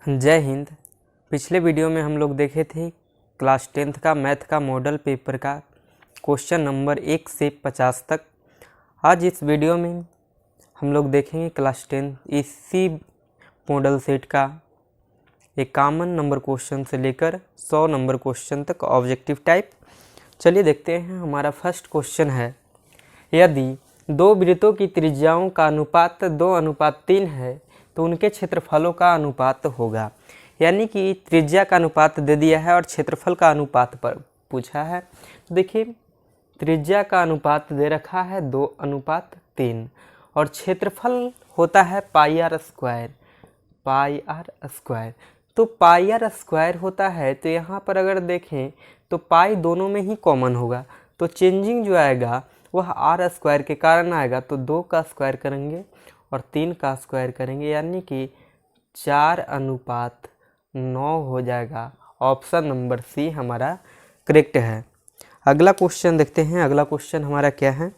जय हिंद। पिछले वीडियो में हम लोग देखे थे क्लास 10th का मैथ का मॉडल पेपर का क्वेश्चन नंबर 1 से 50 तक। आज इस वीडियो में हम लोग देखेंगे क्लास 10 इसी मॉडल सेट का एक कॉमन नंबर क्वेश्चन से लेकर 100 नंबर क्वेश्चन तक ऑब्जेक्टिव टाइप। चलिए देखते हैं। हमारा फर्स्ट क्वेश्चन है, यदि दो वृत्तों की त्रिज्याओं का अनुपात 2:3 है तो उनके क्षेत्रफलों का अनुपात होगा। यानी कि त्रिज्या का अनुपात दे दिया है और क्षेत्रफल का अनुपात पर पूछा है। तो देखिए, त्रिज्या का अनुपात दे रखा है 2:3 और क्षेत्रफल होता है पाई आर स्क्वायर। तो पाई आर स्क्वायर होता है, तो यहाँ पर अगर देखें तो पाई दोनों में ही कॉमन होगा, तो चेंजिंग जो आएगा वह आर स्क्वायर के कारण आएगा। तो 2 का स्क्वायर करेंगे और 3 का स्क्वायर करेंगे, यानी कि 4:9 हो जाएगा। ऑप्शन नंबर सी हमारा करेक्ट है। अगला क्वेश्चन देखते हैं। अगला क्वेश्चन हमारा क्या है,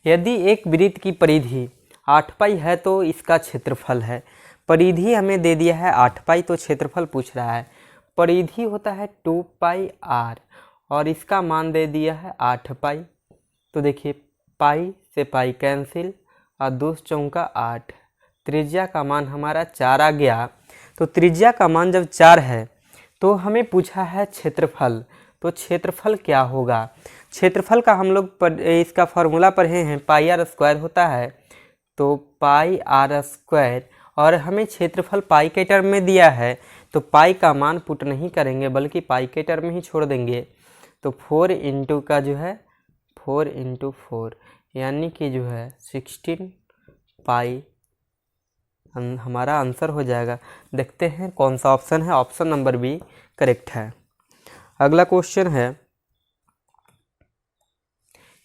यदि एक वृत्त की परिधि 8 पाई है तो इसका क्षेत्रफल है। परिधि हमें दे दिया है 8 पाई, तो क्षेत्रफल पूछ रहा है। परिधि होता है 2 पाई आर और इसका मान दे दिया है 8 पाई। तो देखिए, पाई से पाई कैंसिल और 2 चौका 8। त्रिज्या का मान हमारा 4 आ गया। तो त्रिज्या का मान जब 4 है तो हमें पूछा है क्षेत्रफल। तो क्षेत्रफल क्या होगा? क्षेत्रफल का हम लोग इसका फॉर्मूला पढ़े हैं, पाई आर स्क्वायर होता है। तो पाई आर स्क्वायर, और हमें क्षेत्रफल पाई के टर्म में दिया है, तो पाई का मान पुट नहीं करेंगे बल्कि पाई के टर्म में ही छोड़ देंगे। तो 4 इंटू का जो है 4 इंटू 4 यानी कि जो है 16 पाई हमारा आंसर हो जाएगा। देखते हैं कौन सा ऑप्शन है। ऑप्शन नंबर बी करेक्ट है। अगला क्वेश्चन है,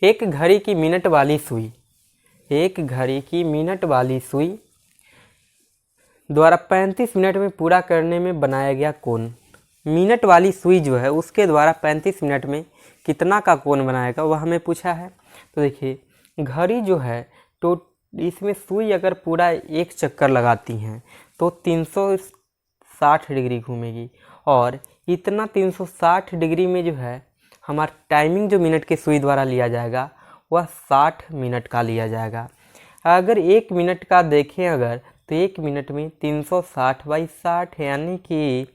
एक घड़ी की मिनट वाली सुई द्वारा 35 मिनट में पूरा करने में बनाया गया कोण। मिनट वाली सुई जो है उसके द्वारा 35 मिनट में कितना का कोण बनाएगा, वह हमें पूछा है। तो देखिए, घड़ी जो है तो इसमें सुई अगर पूरा एक चक्कर लगाती हैं तो 360 डिग्री घूमेगी, और इतना 360 डिग्री में जो है हमारा टाइमिंग जो मिनट के सुई द्वारा लिया जाएगा वह 60 मिनट का लिया जाएगा। अगर 1 मिनट का देखें अगर, तो 1 मिनट में 360/60 यानी कि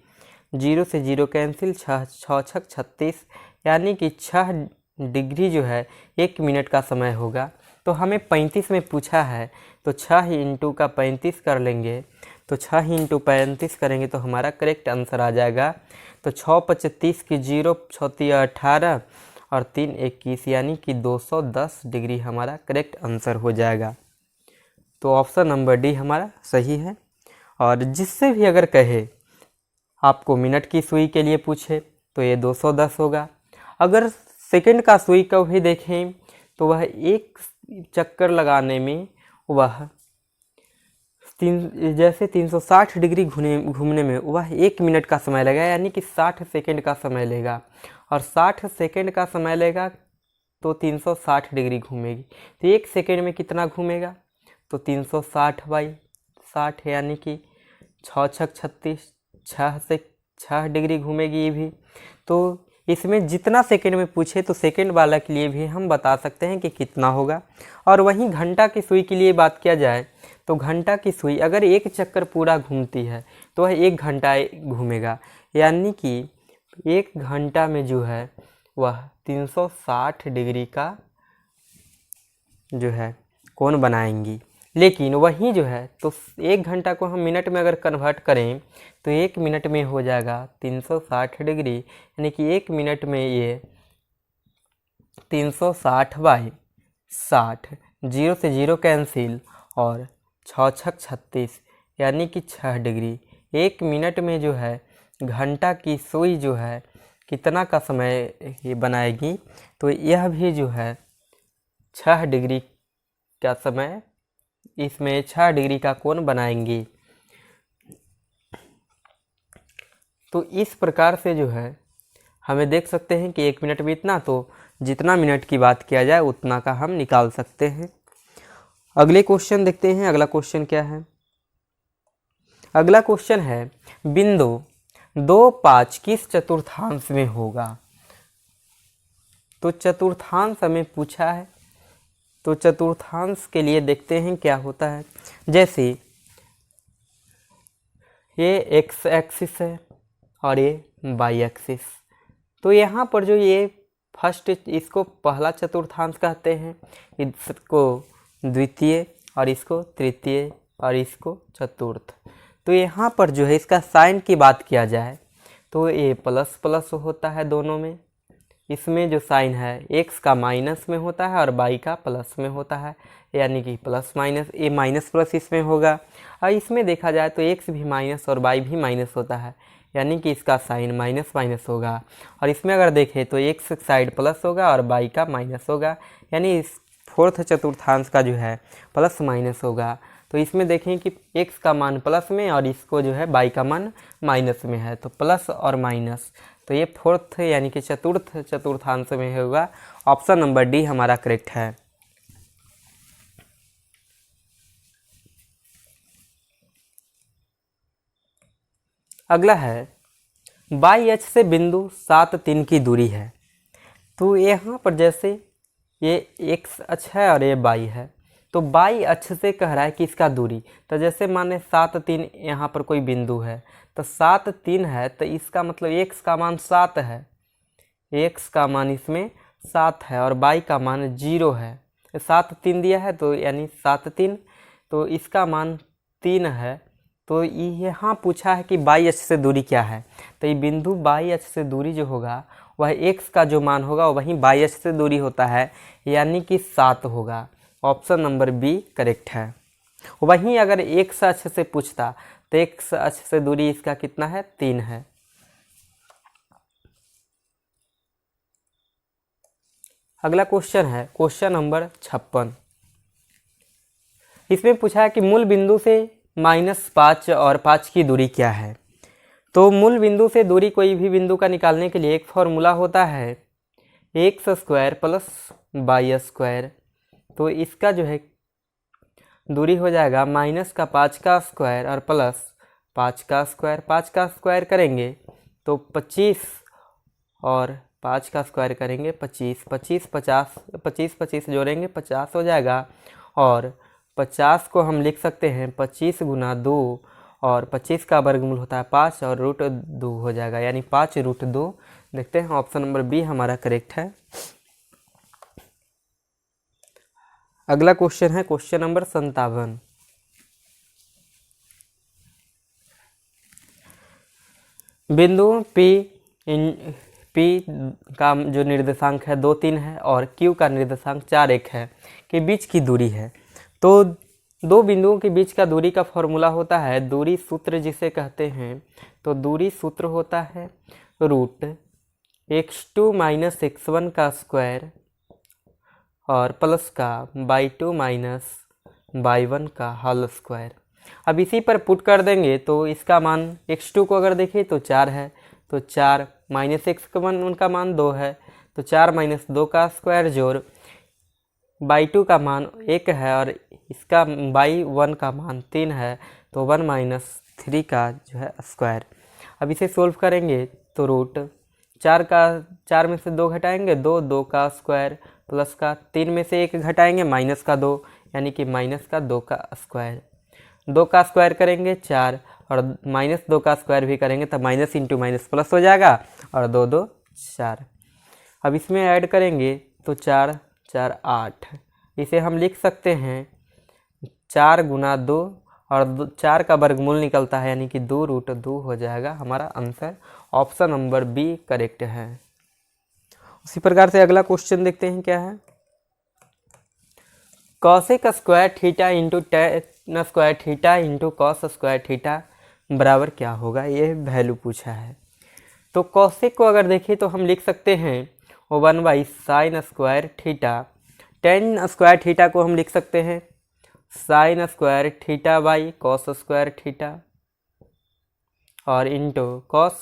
0 से 0 कैंसिल, 6 6 36 यानी कि 6 डिग्री जो है 1 मिनट का समय होगा। तो हमें 35 में पूछा है, तो 6 इंटू का 35 कर लेंगे। तो 6 इंटू 35 करेंगे तो हमारा करेक्ट आंसर आ जाएगा। तो 6 × 35 की 0 6 18 और 3 21 यानी कि 210 डिग्री हमारा करेक्ट आंसर हो जाएगा। तो ऑप्शन नंबर डी हमारा सही है। और जिससे भी अगर कहे आपको मिनट की सुई के लिए पूछे तो ये 210 होगा। अगर सेकंड का सुई को भी देखें तो वह एक चक्कर लगाने में वह जैसे 360 डिग्री घूमने में वह 1 मिनट का समय लगेगा, यानी कि 60 सेकंड का समय लेगा। और 60 सेकंड का समय लेगा तो 360 डिग्री घूमेगी। तो 1 सेकंड में कितना घूमेगा? तो 360/60 यानी कि 6 6 36, 6 से 6 डिग्री घूमेगी ये भी। तो इसमें जितना सेकंड में पूछे तो सेकंड वाला के लिए भी हम बता सकते हैं कि कितना होगा। और वहीं घंटा की सुई के लिए बात किया जाए तो घंटा की सुई अगर एक चक्कर पूरा घूमती है तो वह 1 घंटा घूमेगा, यानी कि 1 घंटा में जो है वह 360 डिग्री का जो है कोण बनाएंगी। लेकिन वहीं जो है तो 1 घंटा को हम मिनट में अगर कन्वर्ट करें तो 1 मिनट में हो जाएगा 360 डिग्री, यानी कि 1 मिनट में ये 360/60, 0 से 0 कैंसिल और 6 6 36 यानी कि 6 डिग्री। 1 मिनट में जो है घंटा की सुई जो है कितना का समय ये बनाएगी, तो यह भी जो है 6 डिग्री का समय, इसमें 6 डिग्री का कोण बनाएंगी। तो इस प्रकार से जो है हमें देख सकते हैं कि 1 मिनट में इतना, तो जितना मिनट की बात किया जाए उतना का हम निकाल सकते हैं। अगले क्वेश्चन देखते हैं। अगला क्वेश्चन क्या है? अगला क्वेश्चन है बिंदु 2, 5 किस चतुर्थांश में होगा? तो चतुर्थांश हमें पूछा है, तो चतुर्थांश के लिए देखते हैं क्या होता है। जैसे ये एक्स एक्सिस है और ये वाई एक्सिस, तो यहाँ पर जो ये फर्स्ट, इसको पहला चतुर्थांश कहते हैं, इसको द्वितीय और इसको तृतीय और इसको चतुर्थ। तो यहाँ पर जो है इसका साइन की बात किया जाए तो ये प्लस प्लस होता है दोनों में। इसमें जो साइन है एक्स का माइनस में होता है और वाई का प्लस में होता है, यानी कि प्लस माइनस, ये माइनस प्लस इसमें होगा। और इसमें देखा जाए तो एक्स भी माइनस और वाई भी माइनस होता है, यानी कि इसका साइन माइनस माइनस होगा। और इसमें अगर देखें तो एक्स साइड प्लस होगा और वाई का माइनस होगा, यानी इस फोर्थ चतुर्थांश का जो है प्लस माइनस होगा। तो इसमें देखें कि एक्स का मान प्लस में और इसको जो है वाई का मान माइनस में है, तो प्लस और माइनस, तो ये फोर्थ यानी कि चतुर्थ चतुर्थांश में होगा। ऑप्शन नंबर डी हमारा करेक्ट है। अगला है बाई अक्ष से बिंदु 7, 3 की दूरी है। तो यहाँ पर जैसे ये एक्स अक्ष है और ये वाई है, तो वाई अक्ष से कह रहा है कि इसका दूरी, तो जैसे माने 7, 3 यहाँ पर कोई बिंदु है, तो 7, 3 है, तो इसका मतलब एक्स का मान 7 है, एक्स का मान इसमें 7 है और वाई का मान 0 है। 7, 3 दिया है तो यानी 7, 3, तो इसका मान 3 है। तो यहाँ पूछा है कि बाई अक्ष से दूरी क्या है, तो ये बिंदु बाई अक्ष से दूरी जो होगा वह एक्स का जो मान होगा वहीं बाई अक्ष से दूरी होता है, यानी कि 7 होगा। ऑप्शन नंबर बी करेक्ट है। वहीं अगर एक्स अक्ष से पूछता तो एक्स अक्ष से दूरी इसका कितना है? 3 है। अगला क्वेश्चन है क्वेश्चन नंबर 56। इसमें पूछा है कि मूल बिंदु से -5 और 5 की दूरी क्या है। तो मूल बिंदु से दूरी कोई भी बिंदु का निकालने के लिए एक फॉर्मूला होता है x square plus y square. तो इसका जो है दूरी हो जाएगा -5 का स्क्वायर और प्लस 5 का स्क्वायर। 5 का स्क्वायर करेंगे तो 25 और 5 का स्क्वायर करेंगे 25, 25 50, 25 25 जोड़ेंगे 50 हो जाएगा। और 50 को हम लिख सकते हैं 25 गुना 2, और 25 का वर्गमूल होता है 5 और √2 हो जाएगा, यानी 5√2। देखते हैं ऑप्शन नंबर बी हमारा करेक्ट है। अगला क्वेश्चन है क्वेश्चन नंबर 57। बिंदु P का जो निर्देशांक है 2, 3 है और Q का निर्देशांक 4, 1 है के बीच की दूरी है। तो दो बिंदुओं के बीच का दूरी का फॉर्मूला होता है दूरी सूत्र जिसे कहते हैं। तो दूरी सूत्र होता है √x2 - x1 का स्क्वायर और प्लस का y2 - y1 का होल स्क्वायर। अब इसी पर पुट कर देंगे तो इसका मान x2 को अगर देखें तो 4 है, तो 4 -x1 उनका मान 2 है, तो 4 - 2 का स्क्वायर जोड़ y2 का मान 1 है और इसका y1 का मान 3 है, तो 1 - 3 का जो है स्क्वायर। अब इसे सोल्व करेंगे तो √4 में से 2 घटाएंगे 2, 2 का स्क्वायर प्लस का 3 में से 1 घटाएंगे माइनस का 2, यानी कि -2 का स्क्वायर। 2 का स्क्वायर करेंगे 4 और -2 का स्क्वायर भी करेंगे तो माइनस इंटू माइनस प्लस हो जाएगा और 2, 2 4। अब इसमें ऐड करेंगे तो 4, 4 8। इसे हम लिख सकते हैं 4 गुना 2 और 4 का वर्गमूल निकलता है, यानी कि 2√2 हो जाएगा हमारा answer. Option number B correct है। उसी प्रकार से अगला क्वेश्चन देखते हैं क्या है। Cosec square theta into ten square theta into cos square theta बराबर क्या होगा, ये वैल्यू पूछा है। तो कॉसेक को अगर देखें तो हम लिख सकते हैं 1/sin square theta. Ten square theta को हम लिख सकते हैं sin square theta by cos square theta और इंटू कॉस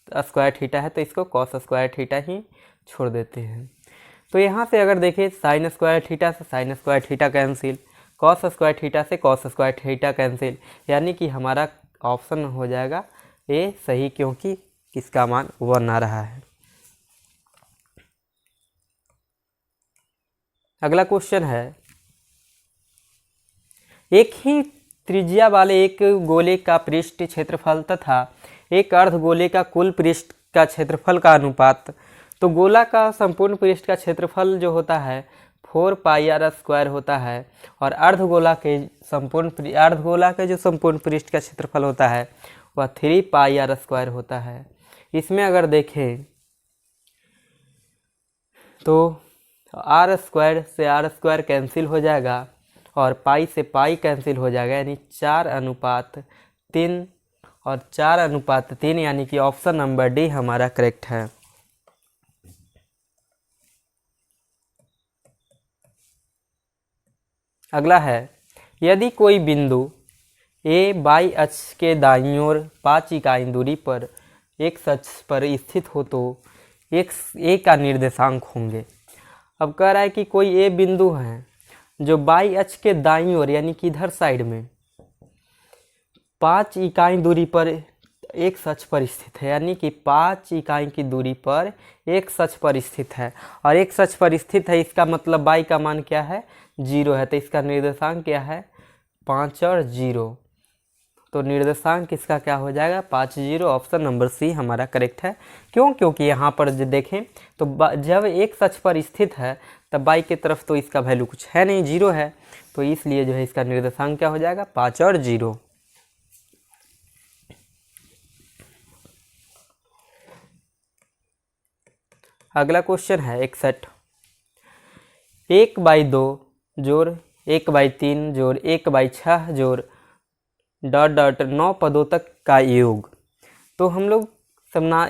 स्क्वायर थीटा है तो इसको कॉस स्क्वायर थीटा ही छोड़ देते हैं। तो यहाँ से अगर देखें साइन स्क्वायर थीटा से sign square theta cancel, cos square theta से कॉस स्क्वायर थीटा कैंसिल, यानी कि हमारा ऑप्शन हो जाएगा ए सही, क्योंकि इसका मान 1 आ रहा है। अगला क्वेश्चन है, एक ही त्रिज्या वाले एक गोले का पृष्ठ क्षेत्रफल तथा एक अर्धगोले का कुल पृष्ठ का क्षेत्रफल का अनुपात। तो गोला का संपूर्ण पृष्ठ का क्षेत्रफल जो होता है 4 पाई आर स्क्वायर होता है, और अर्धगोला के जो संपूर्ण पृष्ठ का क्षेत्रफल होता है वह 3 पाई आर स्क्वायर होता है। इसमें अगर देखें तो आर स्क्वायर से आर स्क्वायर कैंसिल हो जाएगा और पाई से पाई कैंसिल हो जाएगा, यानी 4:3 और 4:3, यानी कि ऑप्शन नंबर डी हमारा करेक्ट है। अगला है, यदि कोई बिंदु ए बाई अक्ष के दाईं ओर 5 इकाई दूरी पर एक्स अक्ष पर स्थित हो तो एक्स ए का निर्देशांक होंगे। अब कह रहा है कि कोई ए बिंदु है जो बाई अक्ष के दाईं ओर यानी कि इधर साइड में 5 इकाई दूरी पर एक्स अक्ष पर स्थित है, यानी कि 5 इकाई की दूरी पर एक्स अक्ष पर स्थित है, और एक्स अक्ष पर स्थित है, इसका मतलब बाई का मान क्या है 0 है, तो इसका निर्देशांक क्या है 5 और 0। तो निर्देशांक इसका क्या हो जाएगा 5 0, ऑप्शन नंबर सी हमारा करेक्ट है। क्यों? क्योंकि यहाँ पर जो देखें तो जब एक्स अक्ष पर स्थित है तब बाई की तरफ तो इसका वैल्यू कुछ है नहीं, 0 है, तो इसलिए जो है इसका निर्देशांक क्या हो जाएगा 5 और 0। अगला क्वेश्चन है 61, 1/2 जोड़ 1/3 जोड़ 1/6 जोड़ ... 9 पदों तक का योग। तो हम लोग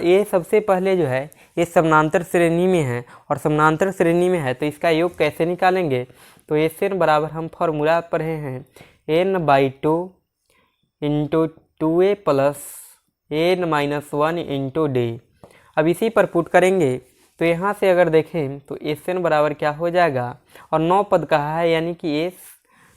ये सबसे पहले जो है ये समानांतर श्रेणी में है, और समानांतर श्रेणी में है तो इसका योग कैसे निकालेंगे। तो एस एन बराबर हम फॉर्मूला पढ़े हैं n/2 into 2a plus n-1 into d। अब इसी पर पुट करेंगे तो यहाँ से अगर देखें तो एस एन बराबर क्या हो जाएगा, और 9 पद कहा है यानी कि एस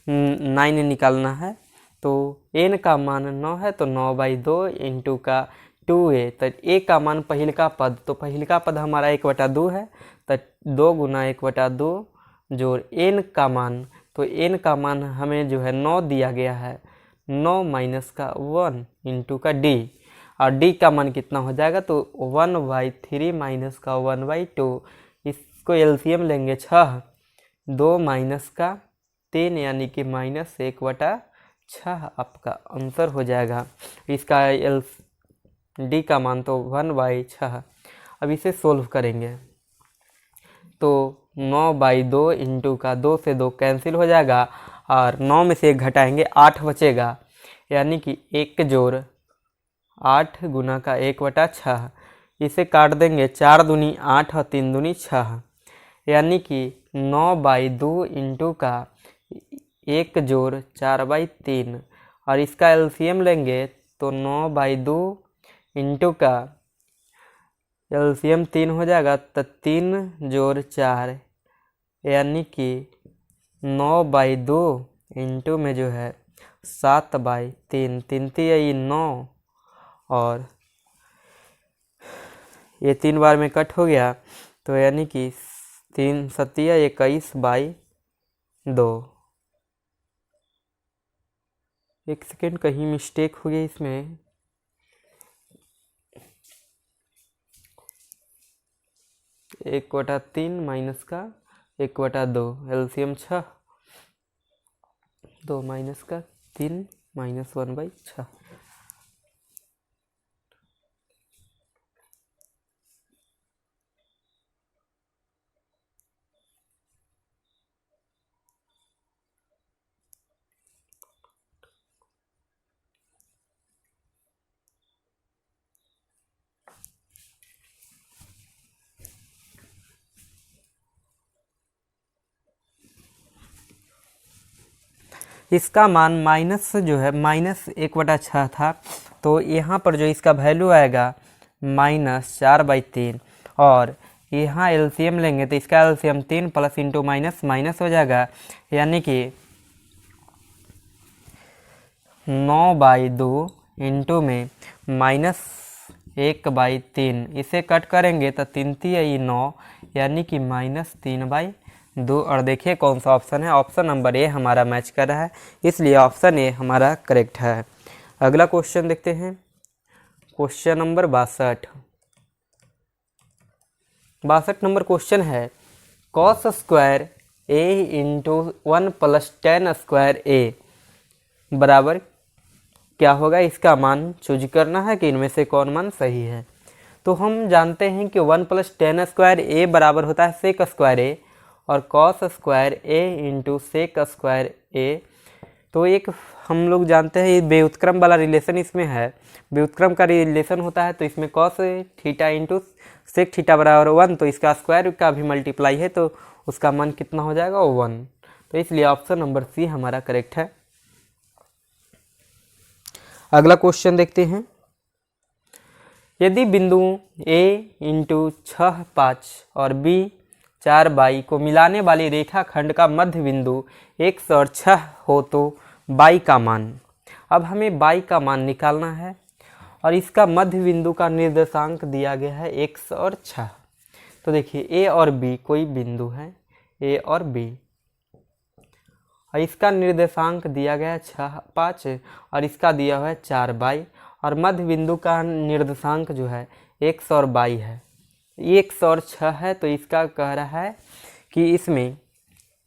9 निकालना है, तो n का मान 9 है तो 9/2 इंटू का 2a, तो a का मान पहिल का पद, तो पहिल का पद हमारा 1/2 है, तो 2 गुना 1/2 जोड़ n का मान, तो n का मान हमें जो है 9 दिया गया है, 9 माइनस का 1 इंटू का d, और d का मान कितना हो जाएगा तो 1/3 माइनस का 1/2, इसको एलसीएम लेंगे 6, 2 माइनस का 3 यानी कि -1/6 आपका आंसर हो जाएगा। इसका d का मान तो 1/6। अब इसे सोल्व करेंगे तो 9/2 इंटू का 2 से 2 कैंसिल हो जाएगा, और 9 में से 1 घटाएंगे 8 बचेगा, यानी कि 1 जोड़ 8 गुना का 1/6, इसे काट देंगे 4 दूनी 8 और 3 दूनी 6, यानी कि 9/2 इंटू का 1 जोड़ 4/3, और इसका एलसीएम लेंगे तो 9/2 इंटू का एलसीएम 3 हो जाएगा, तो 3 जोड़ 4 यानी कि 9/2 इंटू में जो है 7/3, 3 3 9, और ये 3 बार में कट हो गया, तो यानी कि 3 7 21/2। एक सेकेंड, कहीं मिस्टेक हो गई इसमें, एक 1/3 माइनस का 1/2, एलसीएम 6, 2 माइनस का 3 माइनस 1/6। इसका मान माइनस जो है -1/6 था, तो यहाँ पर जो इसका वैल्यू आएगा -4/3 और यहाँ एलसीएम लेंगे तो इसका LCM 3 plus into minus minus हो जाएगा, यानी कि 9/2 इंटू में -1/3, इसे कट करेंगे तो 3 3 9, यानी कि -3/2। और देखिए कौन सा ऑप्शन है, ऑप्शन नंबर ए हमारा मैच कर रहा है, इसलिए ऑप्शन ए हमारा करेक्ट है। अगला क्वेश्चन देखते हैं, क्वेश्चन नंबर 62 नंबर क्वेश्चन है, cos square a into 1 plus tan square a बराबर क्या होगा, इसका मान चूज करना है कि इनमें से कौन मान सही है। तो हम जानते हैं कि 1 प्लस tan स्क्वायर a बराबर होता है sec स्क्वायर a, और cos square a into sec square a, तो एक हम लोग जानते हैं ये व्युत्क्रम वाला रिलेशन इसमें है, व्युत्क्रम का रिलेशन होता है, तो इसमें cos theta into sec theta बराबर 1, तो इसका स्क्वायर का भी मल्टीप्लाई है तो उसका मान कितना हो जाएगा 1, तो इसलिए ऑप्शन नंबर सी हमारा करेक्ट है। अगला क्वेश्चन देखते हैं, यदि बिंदु a इंटू 6 5 और b 4 बाई को मिलाने वाली रेखाखंड का मध्य बिंदु x और 6 हो तो बाई का मान। अब हमें बाई का मान निकालना है और इसका मध्य बिंदु का निर्देशांक दिया गया है x और 6। तो देखिए a और b कोई बिंदु है, a और b, और इसका निर्देशांक दिया गया है 6 5 और इसका दिया हुआ है 4 बाई, और मध्य बिंदु का निर्देशांक जो है x और बाई है, x और 6 है, तो इसका कह रहा है कि इसमें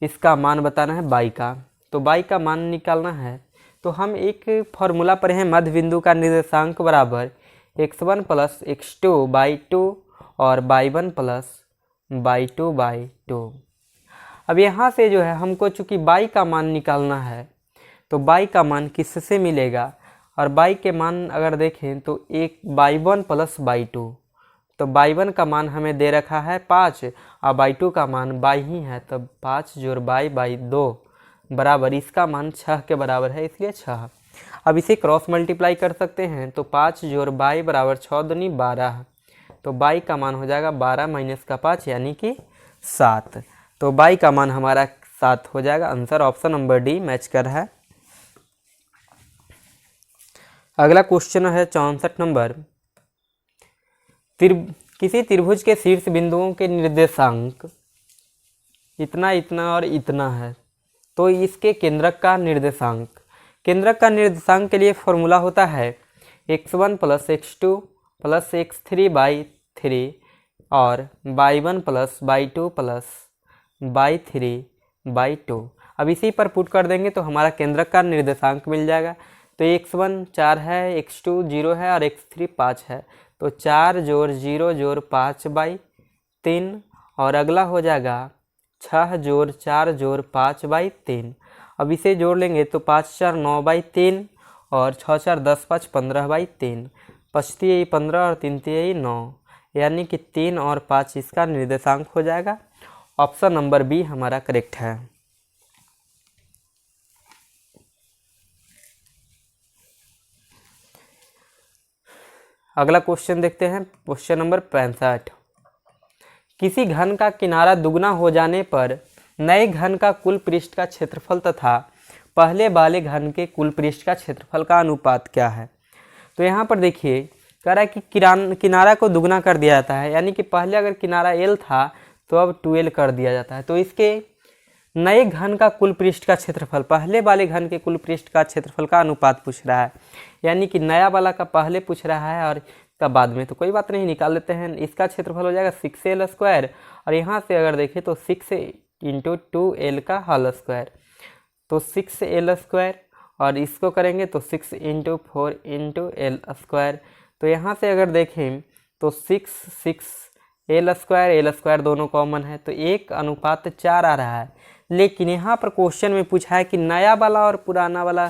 इसका मान बताना है बाई का, तो बाई का मान निकालना है। तो हम एक फॉर्मूला पर हैं, मध्य बिंदु का निर्देशांक बराबर x1 प्लस x2/2 और y1 प्लस y2/2। अब यहाँ से जो है हमको चूँकि बाई का मान निकालना है, तो बाई का मान किससे मिलेगा, और बाई के मान अगर देखें तो एक y1 प्लस y2, तो y1 का मान हमें दे रखा है 5 और y2 का मान बाई ही है, तब 5 जोड़ बाई 2 बराबर इसका मान 6 के बराबर है, इसलिए 6। अब इसे क्रॉस मल्टीप्लाई कर सकते हैं, तो 5 जोड़ बाई बराबर 6 दूनी 12, तो बाई का मान हो जाएगा 12 माइनस का 5 यानी कि 7, तो बाई का मान हमारा 7 हो जाएगा। Answer option number D match कर है। अगला क्वेश्चन है 64 नंबर, किसी त्रिभुज के शीर्ष बिंदुओं के निर्देशांक इतना इतना और इतना है, तो इसके केंद्रक का निर्देशांक, केंद्रक का निर्देशांक के लिए फॉर्मूला होता है x1 plus x2 plus x3/3 और y1 plus y2 plus y3/2। अब इसी पर पुट कर देंगे तो हमारा केंद्रक का निर्देशांक मिल जाएगा। तो x1 4 है, x2 0 है और x3 5 है, तो 4 जोड़ 0 जोड़ 5/3, और अगला हो जाएगा 6 जोड़ 4 जोड़ 5/3। अब इसे जोड़ लेंगे तो 5 4 9/3 और 6 4 10 5 15/3, 5 3 15 और 3 3 9, यानी कि 3 और 5 इसका निर्देशांक हो जाएगा। ऑप्शन नंबर बी हमारा करेक्ट है। अगला क्वेश्चन देखते हैं, क्वेश्चन नंबर 65, किसी घन का किनारा दुगना हो जाने पर नए घन का कुल पृष्ठ का क्षेत्रफल तथा पहले वाले घन के कुल पृष्ठ का क्षेत्रफल का अनुपात क्या है। तो यहाँ पर देखिए कह रहा है कि किनारा को दुगना कर दिया जाता है, यानी कि पहले अगर किनारा L था तो अब 2L कर दिया जाता है। तो इसके नए घन का कुल पृष्ठ का क्षेत्रफल पहले वाले घन के कुल पृष्ठ का क्षेत्रफल का अनुपात पूछ रहा है, यानी कि नया वाला का पहले पूछ रहा है और का बाद में, तो कोई बात नहीं निकाल लेते हैं। इसका क्षेत्रफल हो जाएगा 6L स्क्वायर, और यहाँ से अगर देखें तो 6 इंटू 2L का होल स्क्वायर, तो 6L स्क्वायर, और इसको करेंगे तो 6 इंटू 4 इंटू L स्क्वायर। तो यहाँ से अगर देखें तो 6 L स्क्वायर दोनों कॉमन है, तो 1:4 आ रहा है। लेकिन यहाँ पर क्वेश्चन में पूछा है कि नया वाला और पुराना वाला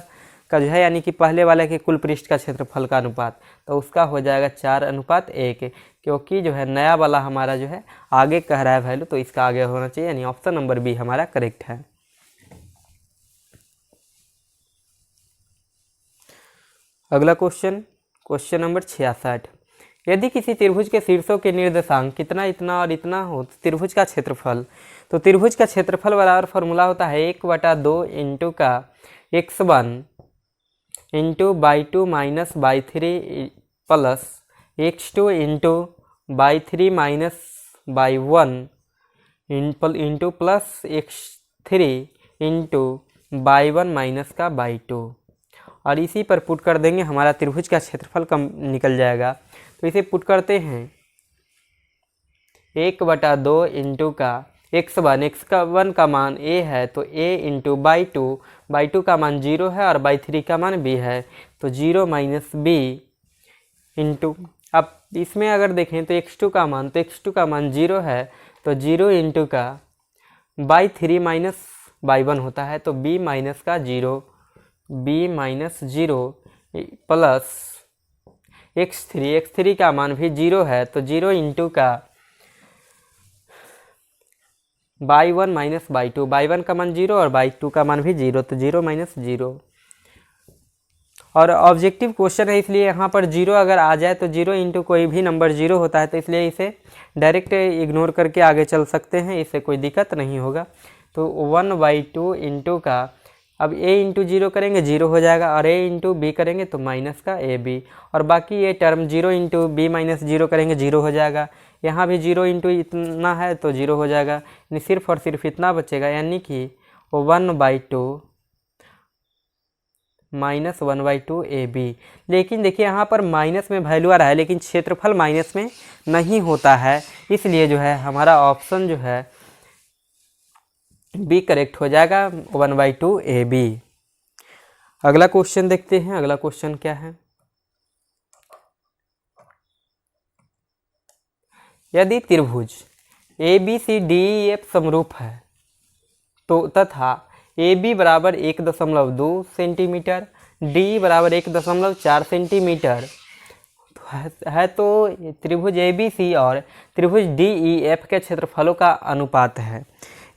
का जो है, यानी कि पहले वाले के कुल पृष्ठ का क्षेत्रफल का अनुपात, तो उसका हो जाएगा 4:1, क्योंकि जो है नया वाला हमारा जो है आगे कह रहा है वैल्यू, तो इसका आगे होना चाहिए, यानी ऑप्शन नंबर बी हमारा करेक्ट है। अगला क्वेश्चन, क्वेश्चन नंबर 66, यदि किसी त्रिभुज के शीर्षों के निर्देशांक कितना, इतना और इतना हो तो त्रिभुज का क्षेत्रफल, तो त्रिभुज का क्षेत्रफल बराबर फॉर्मूला होता है 1/2 इंटू का x1 into by 2 minus by 3 plus x2 into by 3 minus by 1 into plus x3 into by 1 minus का बाई 2, और इसी पर पुट कर देंगे, हमारा त्रिभुज का क्षेत्रफल कम निकल जाएगा। तो इसे पुट करते हैं 1/2 इंटू का x1 का मान a है तो a इंटू बाई 2 का मान 0 है और बाई 3 का मान b है, तो 0 माइनस b इंटू, अब इसमें अगर देखें तो x2 का मान 0 है तो 0 इंटू का बाई 3 माइनस बाई 1 होता है, तो b माइनस का 0 प्लस x3 का मान भी 0 है तो 0 इंटू का बाई 1 माइनस बाई 2, बाई 1 का मान 0 और बाई 2 का मान भी 0, तो 0 माइनस 0। और ऑब्जेक्टिव क्वेश्चन है इसलिए यहाँ पर 0 अगर आ जाए तो 0 इंटू कोई भी नंबर 0 होता है, तो इसलिए इसे डायरेक्ट इग्नोर करके आगे चल सकते हैं, इससे कोई दिक्कत नहीं होगा। तो 1/2 इंटू का, अब a इंटू 0 करेंगे 0 हो जाएगा और a इंटू बी करेंगे तो माइनस का ab, और बाकी ये टर्म 0 इंटू बी माइनस 0 करेंगे 0 हो जाएगा, यहाँ भी 0 इंटू इतना है तो 0 हो जाएगा, यानी सिर्फ और सिर्फ इतना बचेगा, यानी कि 1/2 माइनस 1/2 ab। लेकिन देखिए यहाँ पर माइनस में वैल्यू आ रहा है लेकिन क्षेत्रफल माइनस में नहीं होता है, इसलिए जो है हमारा ऑप्शन जो है बी करेक्ट हो जाएगा, 1/2 ab। अगला क्वेश्चन देखते हैं, अगला क्वेश्चन क्या है। यदि त्रिभुज ABCDEF समरूप है तो तथा AB बराबर 1.2 सेंटीमीटर, D बराबर 1.4 सेंटीमीटर है तो त्रिभुज ABC और त्रिभुज DEF के क्षेत्रफलों का अनुपात है,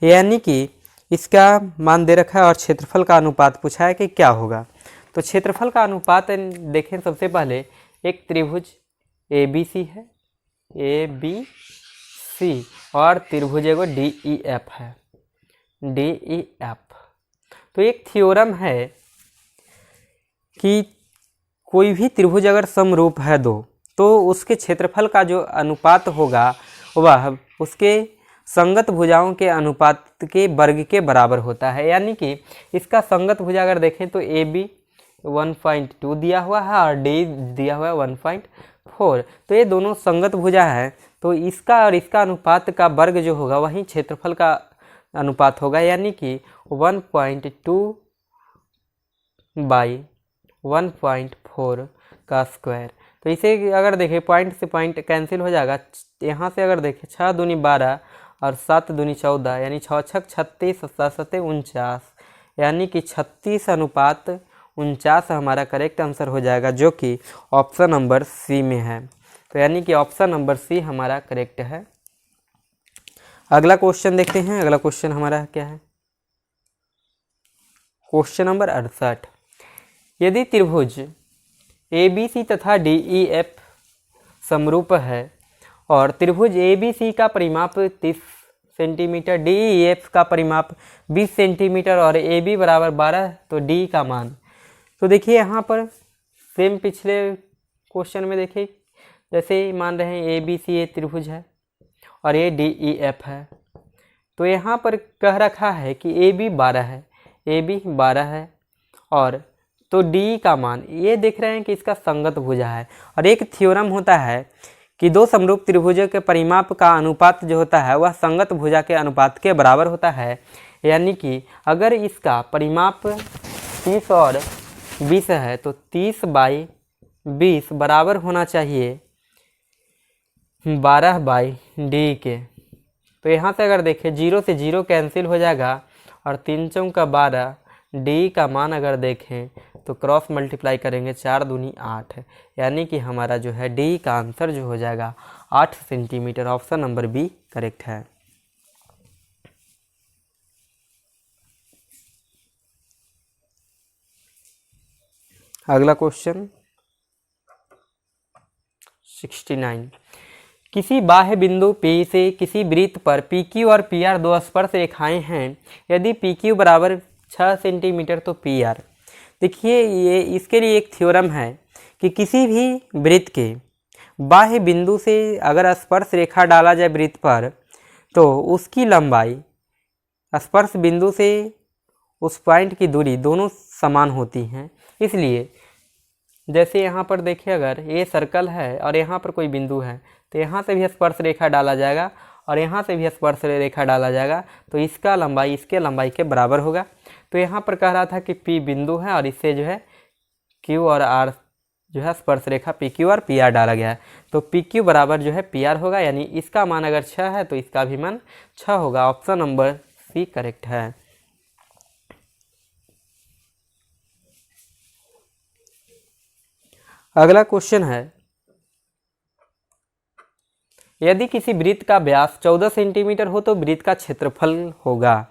यानी कि इसका मान दे रखा है और क्षेत्रफल का अनुपात पूछा है कि क्या होगा। तो क्षेत्रफल का अनुपात देखें, सबसे पहले एक त्रिभुज ABC है, ABC, और त्रिभुज एगो DEF है, DEF। तो एक थ्योरम है कि कोई भी त्रिभुज अगर समरूप है दो तो उसके क्षेत्रफल का जो अनुपात होगा वह उसके संगत भुजाओं के अनुपात के वर्ग के बराबर होता है, यानी कि इसका संगत भुजा अगर देखें तो AB 1.2 दिया हुआ है और D दिया हुआ है 1.4, तो ये दोनों संगत भुजा है, तो इसका और इसका अनुपात का वर्ग जो होगा वही क्षेत्रफल का अनुपात होगा, यानी कि 1.2 बाई 1.4 का स्क्वायर। तो इसे अगर देखें पॉइंट से पॉइंट कैंसिल हो जाएगा, यहाँ से अगर देखें 6 दूनी 12 और 7 दूनी 14, यानी 6 छक 36 7 सते 49, यानी कि 36:49 हमारा करेक्ट आंसर हो जाएगा, जो कि ऑप्शन नंबर सी में है। तो यानी कि ऑप्शन नंबर सी हमारा करेक्ट है। अगला क्वेश्चन देखते हैं, अगला क्वेश्चन हमारा क्या है, क्वेश्चन नंबर 68। यदि त्रिभुज ABC तथा DEF समरूप है और त्रिभुज ABC का परिमाप 30 सेंटीमीटर, DEF का परिमाप 20 सेंटीमीटर और AB बराबर 12, तो D का मान, तो देखिए यहाँ पर सेम पिछले क्वेश्चन में देखिए, जैसे मान रहे हैं ABC ये त्रिभुज है और ये DEF है, तो यहाँ पर कह रखा है कि AB 12 है, AB 12 है, और तो D का मान ये देख रहे हैं कि इसका संगत भुजा है, और एक थ्योरम होता है कि दो समरूप त्रिभुजों के परिमाप का अनुपात जो होता है वह संगत भुजा के अनुपात के बराबर होता है, यानी कि अगर इसका परिमाप 30 और 20 है तो 30/20 बराबर होना चाहिए 12/D के। तो यहाँ से अगर देखें 0 से 0 कैंसिल हो जाएगा और 3 चौका 12, D का मान अगर देखें तो क्रॉस मल्टीप्लाई करेंगे 4 दूनी 8, यानी कि हमारा जो है D का आंसर जो हो जाएगा 8 centimetre, option number B correct है। अगला क्वेश्चन 69। किसी बाह्य बिंदु P से किसी वृत्त पर PQ और PR दो स्पर्श रेखाएं हैं। यदि PQ बराबर 6 सेंटीमीटर तो PR। देखिए ये इसके लिए एक थ्योरम है कि किसी भी वृत्त के बाह्य बिंदु से अगर स्पर्श रेखा डाला जाए वृत्त पर तो उसकी लंबाई स्पर्श बिंदु से उस पॉइंट की दूरी दोनों समान होती हैं। इसलिए जैसे यहाँ पर देखिए अगर ये सर्कल है और यहाँ पर कोई बिंदु है तो यहाँ से भी स्पर्श रेखा डाला जाएगा और यहाँ से भी स्पर्श रेखा डाला जाएगा तो इसका लंबाई इसके लंबाई के बराबर होगा। तो यहाँ पर कह रहा था कि P बिंदु है और इससे जो है Q और R जो है स्पर्श रेखा PQ और PR डाला गया है। तो PQ बराबर जो है PR होगा, यानी इसका मान अगर 6 है तो इसका भी मान 6 होगा। ऑप्शन नंबर सी करेक्ट है। अगला क्वेश्चन है, यदि किसी वृत्त का व्यास 14 सेंटीमीटर हो तो वृत्त का क्षेत्रफल होगा।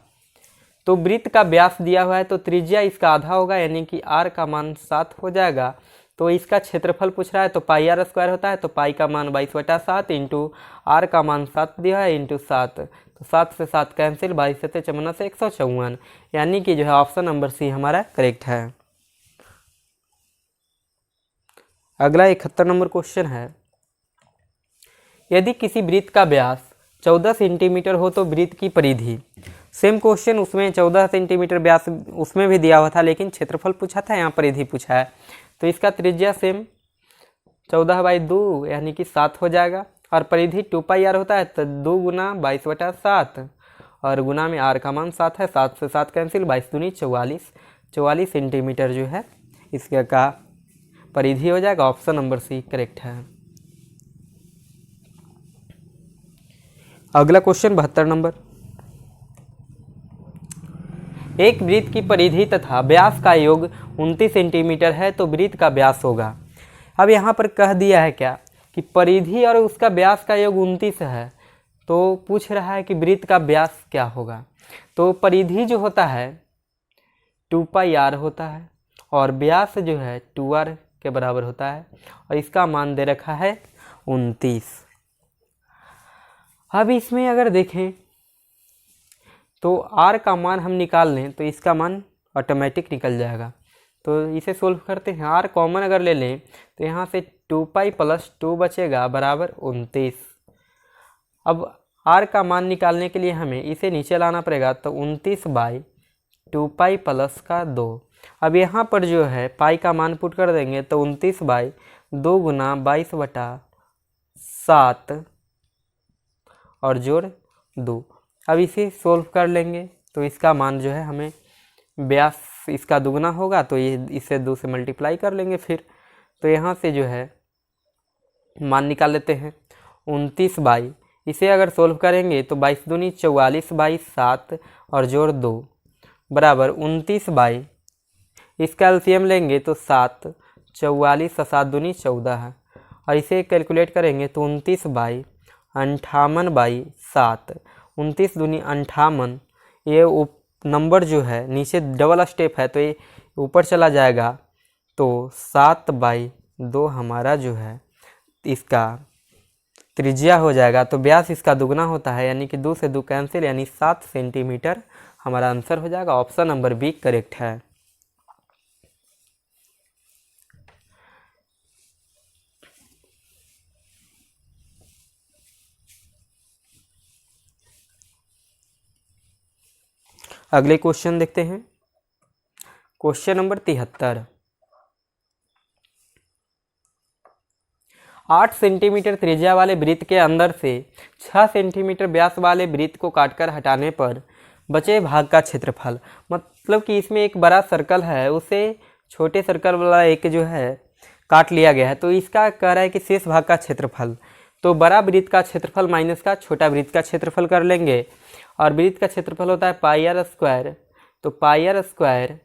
तो वृत्त का व्यास दिया हुआ है तो त्रिज्या इसका आधा होगा, यानी कि r का मान 7 हो जाएगा। तो इसका क्षेत्रफल पूछ रहा है तो पाई r स्क्वायर होता है, तो पाई का मान 22/7 इंटू r का मान 7 दिया है इंटू 7, तो 7 से 7 कैंसिल, 22 से 54 से 154, यानी कि जो है ऑप्शन नंबर सी हमारा करेक्ट है। अगला 71 नंबर क्वेश्चन है, यदि किसी वृत्त का व्यास 14 सेंटीमीटर हो तो वृत्त की परिधि। सेम क्वेश्चन, उसमें 14 सेंटीमीटर व्यास उसमें भी दिया हुआ था लेकिन क्षेत्रफल पूछा था, यहाँ परिधि पूछा है। तो इसका त्रिज्या सेम 14/2 यानी कि 7 हो जाएगा और परिधि 2πr होता है, तो 2 गुना 22/7 और गुना में r का मान 7 है, 7 से 7 कैंसिल, 22 दूनी 44 सेंटीमीटर जो है इसका परिधि हो जाएगा। ऑप्शन नंबर सी करेक्ट है। अगला क्वेश्चन 72 नंबर, एक वृत्त की परिधि तथा व्यास का योग 29 सेंटीमीटर है तो वृत्त का व्यास होगा। अब यहाँ पर कह दिया है क्या कि परिधि और उसका व्यास का योग 29 है, तो पूछ रहा है कि वृत्त का व्यास क्या होगा। तो परिधि जो होता है 2πr होता है और व्यास जो है 2r के बराबर होता है और इसका मान दे रखा है 29। अब इसमें अगर देखें तो r का मान हम निकाल लें तो इसका मान ऑटोमेटिक निकल जाएगा। तो इसे सोल्व करते हैं, r कॉमन अगर ले लें तो यहाँ से 2π + 2 बचेगा बराबर 29। अब r का मान निकालने के लिए हमें इसे नीचे लाना पड़ेगा, तो 29/2π + 2। अब यहाँ पर जो है पाई का मान पुट कर देंगे तो 29/2 गुना 22/7 और जोड़ 2। अब इसे सोल्व कर लेंगे तो इसका मान जो है हमें व्यास इसका दुगना होगा, तो ये इसे 2 से मल्टीप्लाई कर लेंगे फिर। तो यहाँ से जो है मान निकाल लेते हैं 29 इसे अगर सोल्व करेंगे तो 22 दूनी 44/7 और जोड़ 2 बराबर 29 इसका एलसीएम लेंगे तो 7, 44 और 7 दूनी 14 है और इसे कैलकुलेट करेंगे तो 29/58/7, 29 दूनी 58। ये नंबर जो है नीचे डबल स्टेप है तो ये ऊपर चला जाएगा, तो 7/2 हमारा जो है इसका त्रिज्या हो जाएगा। तो व्यास इसका दुगना होता है, यानी कि 2 से 2 कैंसिल, यानी 7 सेंटीमीटर हमारा आंसर हो जाएगा। ऑप्शन नंबर बी करेक्ट है। अगले क्वेश्चन देखते हैं, क्वेश्चन नंबर 73। 8 सेंटीमीटर त्रिज्या वाले वृत्त के अंदर से 6 सेंटीमीटर व्यास वाले वृत्त को काटकर हटाने पर बचे भाग का क्षेत्रफल। मतलब कि इसमें एक बड़ा सर्कल है, उसे छोटे सर्कल वाला एक जो है काट लिया गया है, तो इसका कह रहा है कि शेष भाग का क्षेत्रफल। तो बड़ा वृत्त का क्षेत्रफल माइनस का छोटा वृत्त का क्षेत्रफल कर लेंगे और वृत्त का क्षेत्रफल होता है πr²। तो πr²,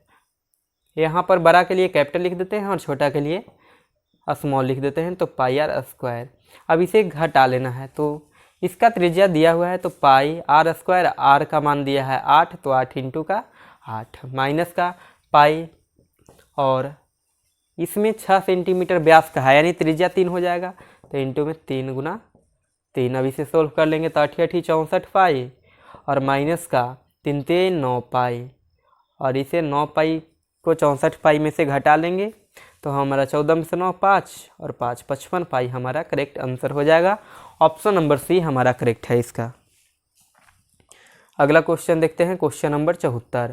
यहाँ पर बड़ा के लिए कैपिटल लिख देते हैं और छोटा के लिए स्मॉल लिख देते हैं, तो πr²। अब इसे घटा लेना है, तो इसका त्रिज्या दिया हुआ है तो πr², r का मान दिया है 8, तो 8 इंटू का 8 माइनस का पाई और इसमें 6 सेंटीमीटर व्यास का है, यानी त्रिज्या 3 हो जाएगा, तो इंटू में 3 गुना 3। अब इसे सोल्व कर लेंगे तो 8 8 64 पाई और माइनस का 3 3 9 पाई, और इसे 9 पाई को 64 पाई में से घटा लेंगे तो हमारा 14 में से 9 5 और 5 55 पाई हमारा करेक्ट आंसर हो जाएगा। ऑप्शन नंबर सी हमारा करेक्ट है इसका। अगला क्वेश्चन देखते हैं, क्वेश्चन नंबर 74।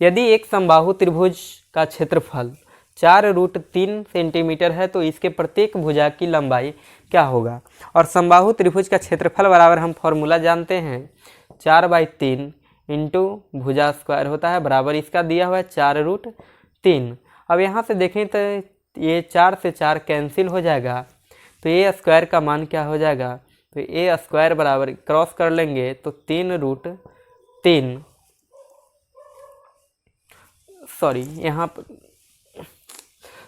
यदि एक समबाहु त्रिभुज का क्षेत्रफल 4√3 सेंटीमीटर है तो इसके प्रत्येक भुजा की लंबाई क्या होगा। और समबाहु त्रिभुज का क्षेत्रफल बराबर हम फॉर्मूला जानते हैं 4/3 इंटू भुजा स्क्वायर होता है बराबर इसका दिया हुआ है 4√3। अब यहाँ से देखें तो ये 4 से 4 कैंसिल हो जाएगा, तो ये स्क्वायर का मान क्या हो जाएगा, तो ए स्क्वायर बराबर क्रॉस कर लेंगे तो 3√3 यहाँ पर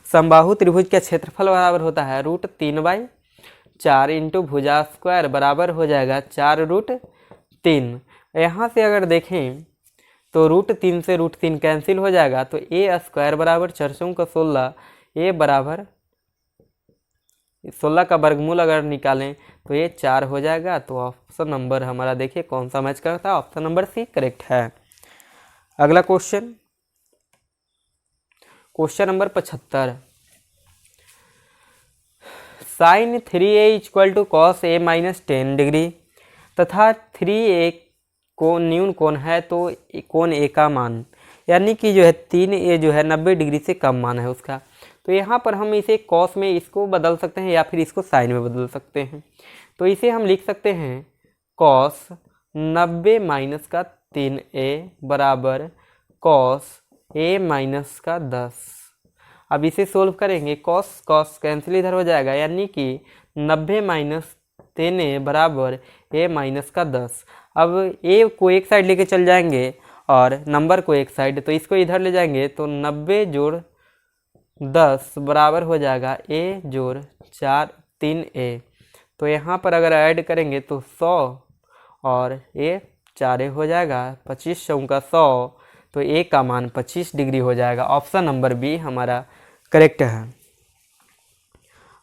समबाहु त्रिभुज का क्षेत्रफल बराबर होता है √3/4 इंटू भुजा स्क्वायर बराबर हो जाएगा 4√3। यहाँ से अगर देखें तो √3 से √3 कैंसिल हो जाएगा, तो ए स्क्वायर बराबर 4 का 16, ए बराबर 16 का वर्गमूल अगर निकालें तो ये 4 हो जाएगा। तो ऑप्शन नंबर हमारा देखिए कौन सा मैच करता है, ऑप्शन नंबर सी करेक्ट है। अगला question, question number 75। Sine 3a = cos a - 10 degree तथा 3a को न्यून कोण है तो कोण ए का मान, यानी कि जो है 3a जो है 90 डिग्री से कम मान है उसका। तो यहाँ पर हम इसे कॉस में इसको बदल सकते हैं या फिर इसको साइन में बदल सकते हैं। तो इसे हम लिख सकते हैं कॉस 90 माइनस का 3a बराबर कॉस a माइनस का 10। अब इसे सोल्व करेंगे, कॉस कॉस कैंसिल इधर हो जाएगा, यानी कि 90 माइनस 3a बराबर a माइनस का 10। अब a को एक साइड लेके चल जाएंगे और नंबर को एक साइड, तो इसको इधर ले जाएंगे तो 90 जोड़ 10 बराबर हो जाएगा a जोड़ 4 3a। तो यहाँ पर अगर ऐड करेंगे तो 100 और a 4 हो जाएगा, 25 चौका 100, तो a का मान 25 डिग्री हो जाएगा। ऑप्शन नंबर बी हमारा करेक्ट है।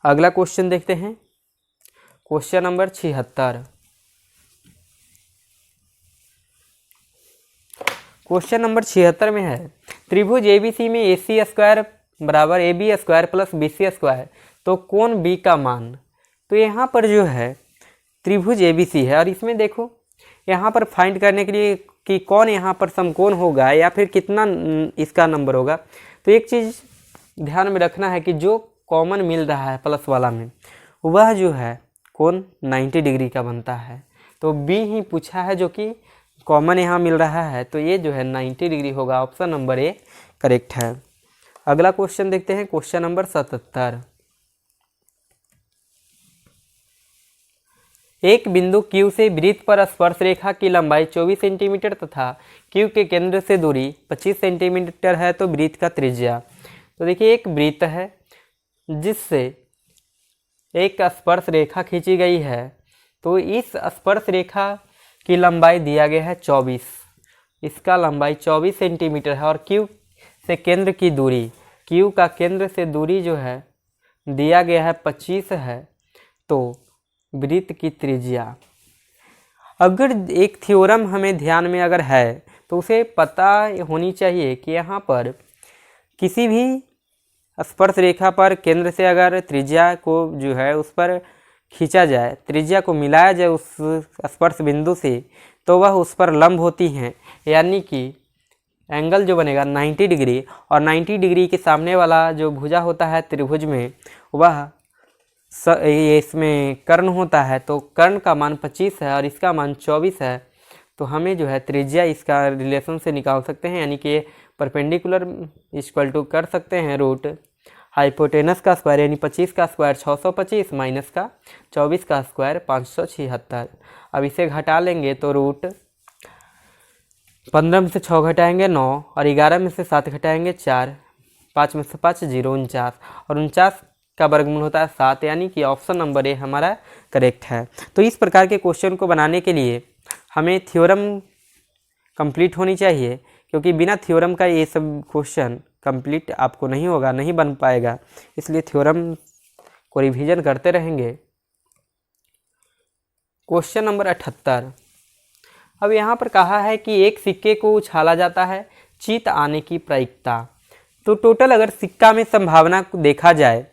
अगला क्वेश्चन देखते हैं, क्वेश्चन नंबर 76। क्वेश्चन नंबर 76 में है त्रिभुज ABC में AC स्क्वायर बराबर AB square plus BC square, तो कोण B का मान। तो यहाँ पर जो है त्रिभुज ABC है और इसमें देखो यहाँ पर फाइंड करने के लिए कि कौन यहाँ पर समकोण होगा या फिर कितना इसका नंबर होगा, तो एक चीज़ ध्यान में रखना है कि जो कॉमन मिल रहा है प्लस वाला में वह जो है कोण 90 डिग्री का बनता है। तो B ही पूछा है जो कि कॉमन यहाँ मिल रहा है, तो ये जो है 90 डिग्री होगा। ऑप्शन नंबर ए करेक्ट है। अगला क्वेश्चन देखते हैं, क्वेश्चन नंबर 77। एक बिंदु Q से वृत्त पर स्पर्श रेखा की लंबाई 24 सेंटीमीटर तथा Q के केंद्र से दूरी 25 सेंटीमीटर है तो वृत्त का त्रिज्या। तो देखिए एक वृत्त है जिससे एक स्पर्श रेखा खींची गई है, तो इस स्पर्श रेखा की लंबाई दिया गया है 24, इसका लंबाई 24 सेंटीमीटर है और Q से केंद्र की दूरी, Q का केंद्र से दूरी जो है दिया गया है 25 है। तो वृत्त की त्रिज्या, अगर एक थ्योरम हमें ध्यान में अगर है तो उसे पता होनी चाहिए कि यहाँ पर किसी भी स्पर्श रेखा पर केंद्र से अगर त्रिज्या को जो है उस पर खींचा जाए, त्रिज्या को मिलाया जाए उस स्पर्श बिंदु से, तो वह उस पर लंब होती हैं, यानी कि एंगल जो बनेगा 90 डिग्री, और 90 डिग्री के सामने वाला जो भुजा होता है त्रिभुज में वह ये इसमें कर्ण होता है, तो कर्ण का मान 25 है और इसका मान 24 है। तो हमें जो है त्रिज्या इसका रिलेशन से निकाल सकते हैं, यानी कि परपेंडिकुलर इक्वल टू कर सकते हैं रूट हाइपोटेनस का स्क्वायर यानी 25 का स्क्वायर 625 माइनस का 24 का स्क्वायर 576। अब इसे घटा लेंगे तो रूट 15 में से 6 घटाएंगे 9 और 11 में से 7 घटाएंगे 4, 5 में से 5 0 49 और 49 का वर्गमूल होता है 7, यानी कि ऑप्शन नंबर ए हमारा करेक्ट है। तो इस प्रकार के क्वेश्चन को बनाने के लिए हमें थ्योरम कंप्लीट होनी चाहिए, क्योंकि बिना थ्योरम का ये सब क्वेश्चन कंप्लीट आपको नहीं होगा, नहीं बन पाएगा। इसलिए थ्योरम को रिवीजन करते रहेंगे। Question number 78। अब यहाँ पर कहा है कि एक सिक्के को उछाला जाता है, जीत आने की प्रायिकता। तो टोटल अगर सिक्का में संभावना को देखा जाए,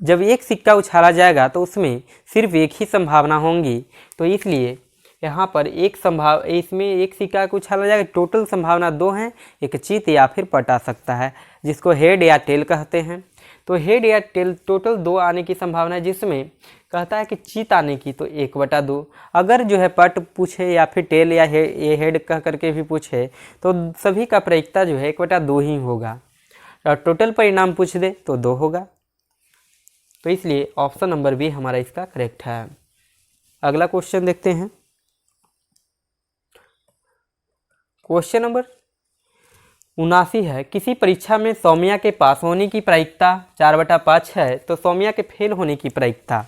जब एक सिक्का उछाला जाएगा तो उसमें सिर्फ एक ही संभावना होंगी, तो इसलिए यहाँ पर इसमें एक सिक्का को उछाला जाएगा, टोटल संभावना 2 हैं, एक चित या फिर पट आ सकता है, जिसको हेड या टेल कहते हैं। तो हेड या टेल टोटल 2 आने की संभावना है, जिसमें कहता है कि चित आने की तो 1/2। अगर जो है पट पूछे या फिर टेल या ये हेड कह करके भी पूछे तो सभी का प्रायिकता जो है 1/2 ही होगा, और टोटल परिणाम पूछ दे तो 2 होगा। तो इसलिए ऑप्शन नंबर बी हमारा इसका करेक्ट है। अगला क्वेश्चन देखते हैं। क्वेश्चन नंबर 79 है, किसी परीक्षा में सौम्या के पास होने की प्रायिकता 4/5 है, तो सौम्या के फेल होने की प्रायिकता।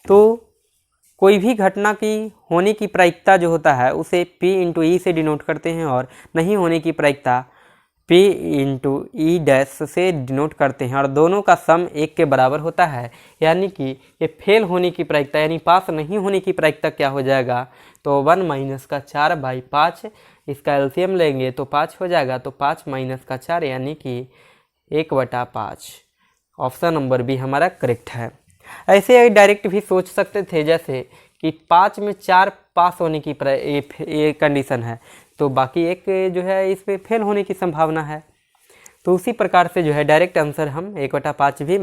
तो कोई भी घटना की होने की प्रायिकता जो होता है उसे P × E से डिनोट करते हैं, और नहीं होने की प्रायिकता P × E' से डिनोट करते हैं, और दोनों का सम 1 के बराबर होता है। यानी कि ये फेल होने की प्रायिकता यानी पास नहीं होने की प्रायिकता क्या हो जाएगा, तो 1 - 4/5, इसका एलसीएम लेंगे तो 5 हो जाएगा, तो 5 - 4 यानी कि 1/5। ऑप्शन नंबर बी हमारा करेक्ट है। ऐसे डायरेक्ट भी सोच सकते थे, जैसे कि 5 में 4 पास होने की ये कंडीशन है, तो बाकी एक जो है इस पे फेल होने की संभावना है। तो उसी प्रकार से जो है डायरेक्ट आंसर हम 1/5 भी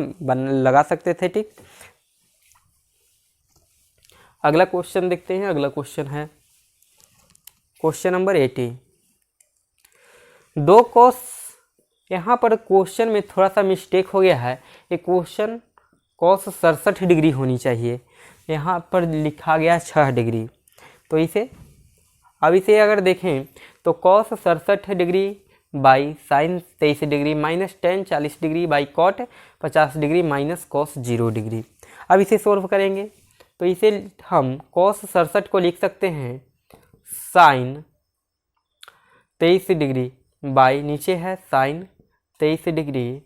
लगा सकते थे। ठीक, अगला क्वेश्चन देखते हैं। अगला क्वेश्चन है क्वेश्चन नंबर 80। 2 cos, यहाँ पर क्वेश्चन में थोड़ा सा मिस्टेक हो गया है, ये क्वेश्चन cos 67 डिग्री होनी चाहिए, यहाँ पर लिखा गया 6 डिग्री। तो इसे अगर देखें तो cos 67 degree by sine 23 degree minus tan 40 degree by cot 50 degree minus cos 0 degree. अब इसे सोल्व करेंगे तो इसे हम cos 67 को लिख सकते हैं साइन 23 डिग्री बाई नीचे है sine 23 degree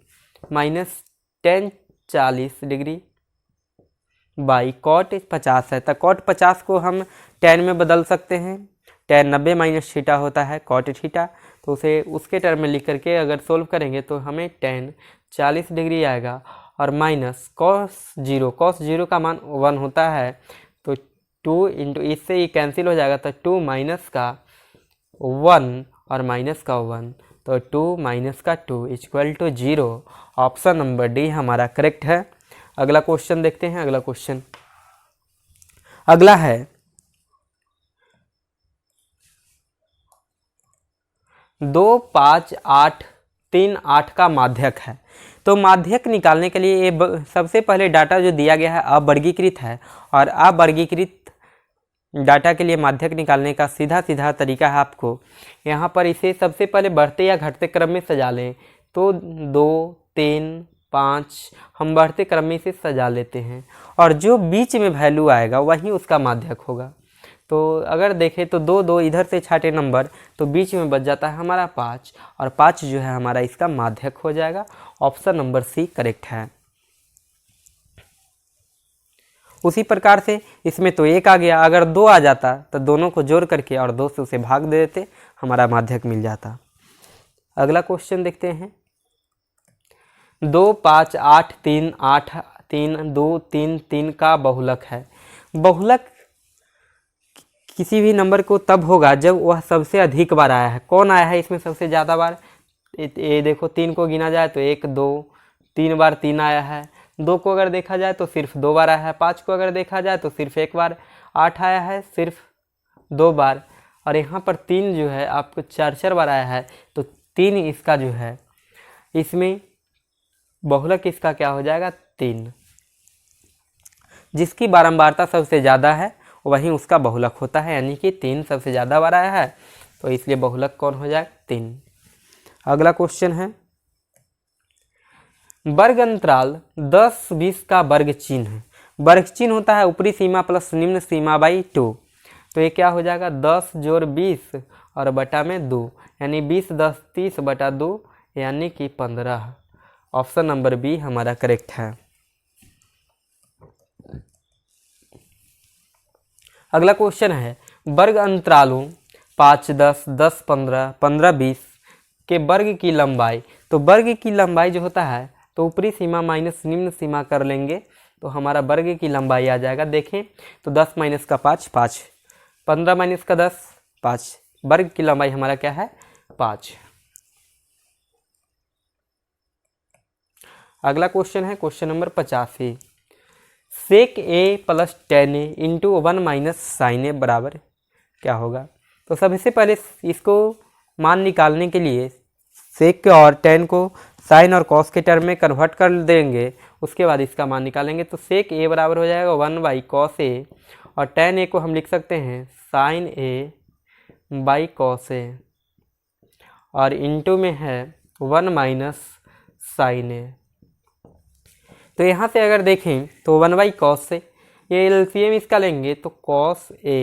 minus tan 40 degree by cot 50 है, तो cot 50 को हम tan में बदल सकते हैं। tan 90 - थीटा होता है cot थीटा, तो उसे उसके टर्म में लिख करके अगर सोल्व करेंगे तो हमें tan 40 डिग्री आएगा, और माइनस cos 0 का मान 1 होता है, तो 2 × इससे ही कैंसिल हो जाएगा, तो 2 माइनस का 1 और माइनस का 1, तो 2 माइनस का 2 = 0। ऑप्शन नंबर डी हमारा करेक्ट है। अगला क्वेश्चन देखते हैं। अगला क्वेश्चन अगला है 2, 5, 8, 3, 8 का माध्यक है। तो माध्यक निकालने के लिए ये सबसे पहले डाटा जो दिया गया है अवर्गीकृत है, और अवर्गीकृत डाटा के लिए माध्यक निकालने का सीधा तरीका है आपको यहाँ पर इसे सबसे पहले बढ़ते या घटते क्रम में सजा लें। तो 2, 3, 5 हम बढ़ते क्रम में इसे सजा लेते हैं, और जो बीच में वैल्यू आएगा वही उसका माध्यक होगा। तो अगर देखें तो 2, 2 इधर से छाटे नंबर, तो बीच में बच जाता है हमारा 5, और 5 जो है हमारा इसका माध्यक हो जाएगा। ऑप्शन नंबर सी करेक्ट है। उसी प्रकार से इसमें तो 1 आ गया, अगर 2 आ जाता तो दोनों को जोड़ करके और 2 से उसे भाग दे देते, हमारा माध्यक मिल जाता। अगला क्वेश्चन देखते हैं। 2, 5, 8, 3, 8, 3, 2, 3, 3 का बहुलक है। बहुलक किसी भी नंबर को तब होगा जब वह सबसे अधिक बार आया है। कौन आया है इसमें सबसे ज़्यादा बार? ये देखो 3 को गिना जाए तो 1, 2, 3 बार 3 आया है। 2 को अगर देखा जाए तो सिर्फ 2 बार आया है। 5 को अगर देखा जाए तो सिर्फ 1 बार। 8 आया है सिर्फ 2 बार, और यहाँ पर 3 जो है आपको 4 बार आया है, तो 3 इसका जो है इसमें बहुलक इसका क्या हो जाएगा 3। जिसकी बारंबारता सबसे ज़्यादा है वहीं उसका बहुलक होता है, यानी कि 3 सबसे ज़्यादा बार आया है, तो इसलिए बहुलक कौन हो जाएगा 3। अगला क्वेश्चन है वर्ग अंतराल 10, 20 का वर्ग चिन्ह है। वर्ग चिन्ह होता है ऊपरी सीमा प्लस निम्न सीमा बाई 2, तो ये क्या हो जाएगा 10 जोड़ 20 और बटा में 2, यानी 20, 10, 30 बटा 2 यानी कि 15। ऑप्शन नंबर बी हमारा करेक्ट है। अगला क्वेश्चन है वर्ग अंतरालों 5, 10, 10, 15, 15, 20 के वर्ग की लंबाई। तो वर्ग की लंबाई जो होता है तो ऊपरी सीमा माइनस निम्न सीमा कर लेंगे तो हमारा वर्ग की लंबाई आ जाएगा। देखें तो 10 माइनस का 5, 5, 15 माइनस का 10, 5, वर्ग की लंबाई हमारा क्या है 5। अगला क्वेश्चन है क्वेश्चन नंबर 85। सेक ए प्लस टेन ए इंटू 1 माइनस साइन ए बराबर क्या होगा। तो सबसे पहले इसको मान निकालने के लिए सेक और टेन को साइन और कॉस के टर्म में कन्वर्ट कर देंगे, उसके बाद इसका मान निकालेंगे। तो सेक ए बराबर हो जाएगा 1 बाई कॉस ए और टेन ए को हम लिख सकते हैं sign A by cos A और इंटू में है 1 माइनस साइन ए। तो यहाँ से अगर देखें तो 1 बाई कॉस से ये एलसीएम इसका लेंगे तो कॉस ए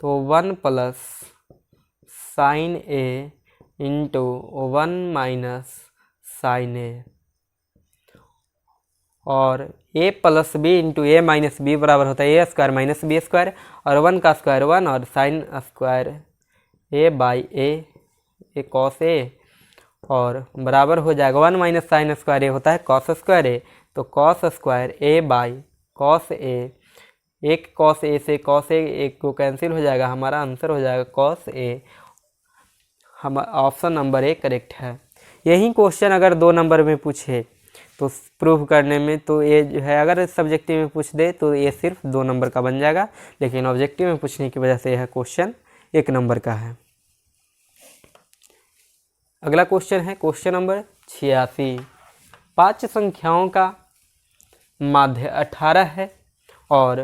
तो 1 plus sine A into 1 minus sine A और A plus B into A minus B बराबर होता है A square minus B square और 1 का स्क्वायर 1 और sine square A by A cos A और बराबर हो जाएगा 1 माइनस साइन स्क्वायर ए होता है कॉस स्क्वायर ए। तो cos square A by cos A, एक कॉस ए से कॉस ए एक को कैंसिल हो जाएगा, हमारा आंसर हो जाएगा कॉस ए। हम ऑप्शन नंबर ए करेक्ट है। यही क्वेश्चन अगर 2 नंबर में पूछे तो प्रूफ करने में तो ये जो है अगर सब्जेक्टिव में पूछ दे तो ये सिर्फ 2 नंबर का बन जाएगा, लेकिन ऑब्जेक्टिव में पूछने की वजह से यह क्वेश्चन 1 नंबर का है। अगला क्वेश्चन है क्वेश्चन नंबर 86। 5 संख्याओं का माध्य 18 है और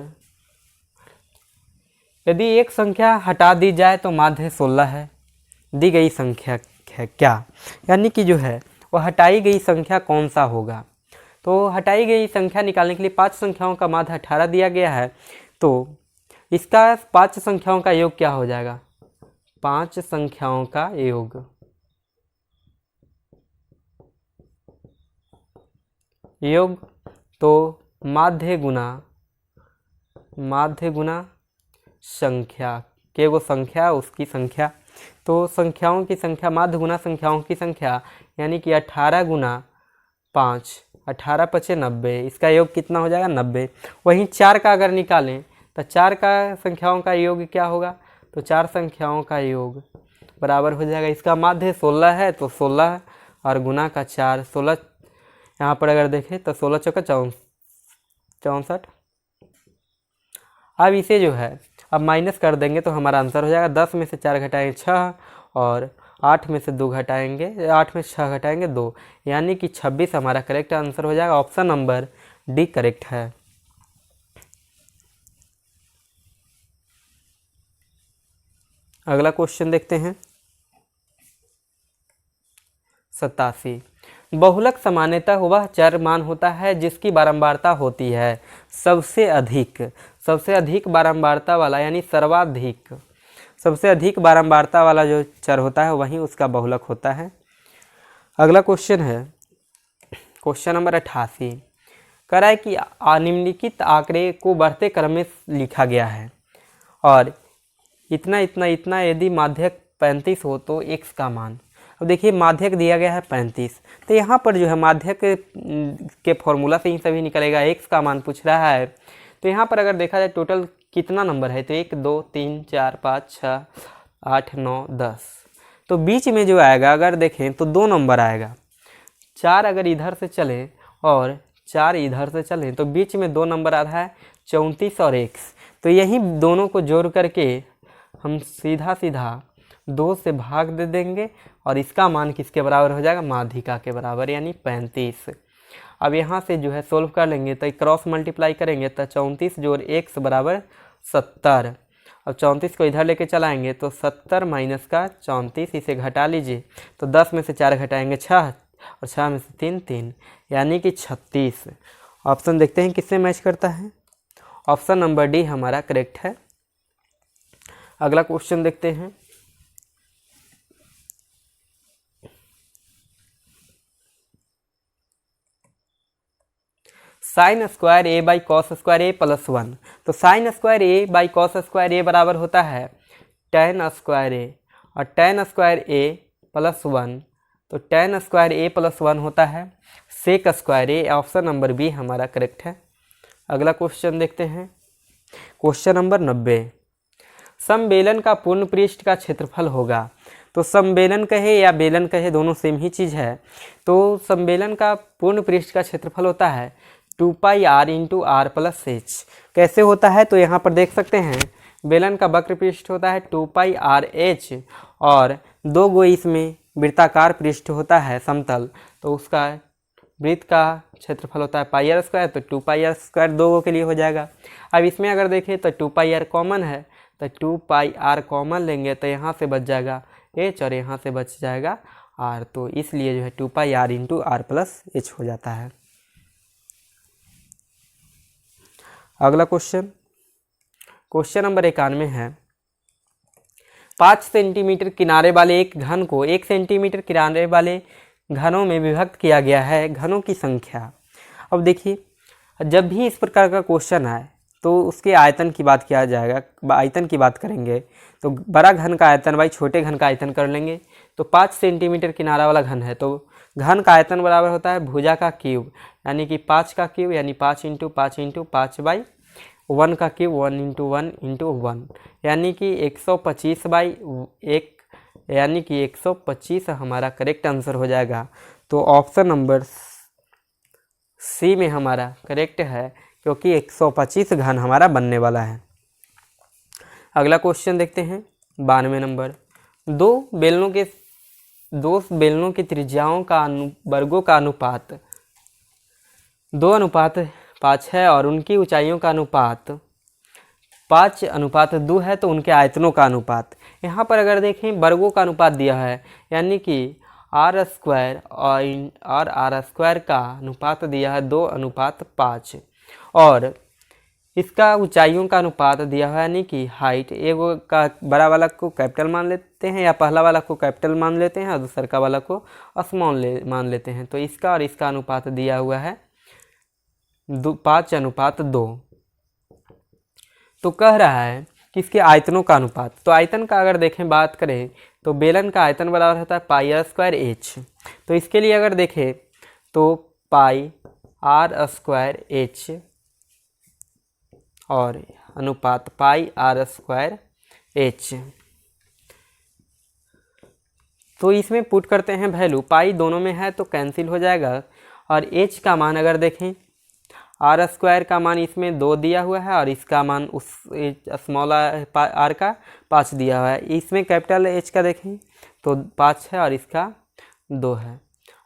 यदि एक संख्या हटा दी जाए तो माध्य 16 है। दी गई संख्या है क्या, यानी कि जो है वह हटाई गई संख्या कौन सा होगा। तो हटाई गई संख्या निकालने के लिए 5 संख्याओं का माध्य 18 दिया गया है, तो इसका 5 संख्याओं का योग क्या हो जाएगा 5 संख्याओं का योग तो माध्य गुना संख्या के वो संख्या उसकी संख्या। तो संख्याओं की संख्या माध्य गुना संख्याओं की संख्या यानी कि 18 गुना 5, 18 पचे 90, इसका योग कितना हो जाएगा 90। वहीं 4 का अगर निकालें तो 4 का संख्याओं का योग क्या होगा, तो 4 संख्याओं का योग बराबर हो जाएगा, इसका माध्य 16 है तो 16 और गुना का 4, 16 यहाँ पर अगर देखें तो 16 चौका 64। अब इसे जो है अब माइनस कर देंगे तो हमारा आंसर हो जाएगा 10 में से 4 घटाएंगे 6 और 8 में से 2 घटाएंगे 8 में से 6 घटाएंगे 2, यानी कि 26 हमारा करेक्ट आंसर हो जाएगा। ऑप्शन नंबर डी करेक्ट है। अगला क्वेश्चन देखते हैं 87। बहुलक सामान्यतः वह चर मान होता है जिसकी बारंबारता होती है सबसे अधिक बारंबारता वाला, यानी सर्वाधिक सबसे अधिक बारंबारता वाला जो चर होता है वही उसका बहुलक होता है। अगला क्वेश्चन है क्वेश्चन नंबर 88। कह रहा है कि निम्नलिखित आंकड़े को बढ़ते क्रम में लिखा गया है और इतना इतना इतना यदि माध्यक 35 हो तो x का मान। अब देखिए माध्यक दिया गया है 35, तो यहाँ पर जो है माध्यक के फॉर्मूला से ही सभी निकलेगा। x का मान पूछ रहा है, तो यहाँ पर अगर देखा जाए टोटल कितना नंबर है तो 1 2 3 4 5 6 8 9 10, तो बीच में जो आएगा अगर देखें तो 2 नंबर आएगा। 4 अगर इधर से चले और 4 इधर से चलें तो बीच में 2 नंबर आ रहा है 34 और x, तो यही दोनों को जोड़ करके हम सीधा 2 से भाग दे देंगे और इसका मान किसके बराबर हो जाएगा माध्यिका के बराबर, यानी 35। अब यहाँ से जो है सोल्व कर लेंगे तो क्रॉस मल्टीप्लाई करेंगे तो 34 जोड़ x बराबर 70। अब 34 को इधर लेके चलाएंगे तो 70 माइनस का 34, इसे घटा लीजिए तो 10 में से 4 घटाएंगे 6 और 6 में से 3 3, यानी कि 36। ऑप्शन देखते हैं किससे मैच करता है। ऑप्शन नंबर डी हमारा करेक्ट है। अगला क्वेश्चन देखते हैं sine square A by cos square A plus 1। तो sine square A by cos square A बराबर होता है टेन स्क्वायर ए, और टेन स्क्वायर ए प्लस 1, तो टेन स्क्वायर ए प्लस 1 होता है सेक स्क्वायर ए। ऑप्शन नंबर बी हमारा करेक्ट है। अगला क्वेश्चन देखते हैं, क्वेश्चन नंबर 90। समबेलन का पूर्ण पृष्ठ का क्षेत्रफल होगा। तो समबेलन कहे या बेलन कहे, दोनों सेम ही चीज़ है। तो समबेलन का पूर्ण पृष्ठ का क्षेत्रफल होता है 2 pi R into R plus H. कैसे होता है, तो यहाँ पर देख सकते हैं बेलन का वक्र पृष्ठ होता है 2 पाई आर एच, और दो गो इसमें वृत्ताकार पृष्ठ होता है समतल, तो उसका वृत्त का क्षेत्रफल होता है पाई आर स्क्वायर। तो 2 पाई आर स्क्वायर दो गो के लिए हो जाएगा। अब इसमें अगर देखें तो 2 पाई आर कॉमन है, तो 2 पाई आर कॉमन लेंगे तो यहाँ से बच जाएगा एच और यहाँ से बच जाएगा आर, तो इसलिए जो है 2 pi R into R plus H हो जाता है। अगला क्वेश्चन, क्वेश्चन नंबर 91 है। 5 सेंटीमीटर किनारे वाले एक घन को 1 सेंटीमीटर किनारे वाले घनों में विभक्त किया गया है, घनों की संख्या। अब देखिए, जब भी इस प्रकार का क्वेश्चन आए तो उसके आयतन की बात किया जाएगा, आयतन की बात करेंगे। तो बड़ा घन का आयतन बाई छोटे घन का आयतन कर लेंगे। तो 5 सेंटीमीटर किनारा वाला घन है, तो घन का आयतन बराबर होता है भुजा का क्यूब, यानी कि 5 का क्यूब, यानी 5 इंटू 5 इंटू 5 बाई 1 का क्यूब 1 इंटू 1 इंटू 1, यानी कि 125 बाई 1, यानी कि 125 हमारा करेक्ट आंसर हो जाएगा। तो ऑप्शन नंबर सी में हमारा करेक्ट है, क्योंकि 125 घन हमारा बनने वाला है। अगला क्वेश्चन देखते हैं, 92 नंबर। दो बेलनों की त्रिज्याओं का वर्गों का अनुपात 2:5 है, और उनकी ऊंचाइयों का अनुपात 5:2 है, तो उनके आयतनों का अनुपात। यहाँ पर अगर देखें वर्गों का अनुपात दिया है, यानी कि आर स्क्वायर और आर स्क्वायर का अनुपात दिया है 2:5, और इसका ऊंचाइयों का अनुपात दिया है, यानी कि हाइट, एगो का बड़ा वाला को कैपिटल मान लेते हैं, या पहला वाला को कैपिटल मान लेते हैं और दूसरा का वाला को स्मॉल मान लेते हैं। तो इसका और इसका अनुपात दिया हुआ है 5:2। तो कह रहा है कि इसके आयतनों का अनुपात। तो आयतन का अगर देखें बात करें तो बेलन का आयतन बराबर होता है पाई आर स्क्वायर एच। तो इसके लिए अगर देखें तो पाई आर स्क्वायर एच और अनुपात पाई आर स्क्वायर एच। तो इसमें पुट करते हैं वैल्यू, पाई दोनों में है तो कैंसिल हो जाएगा, और एच का मान अगर देखें, आर स्क्वायर का मान इसमें 2 दिया हुआ है, और इसका मान उस स्मॉल आर का 5 दिया हुआ है। इसमें कैपिटल एच का देखें तो 5 है और इसका 2 है।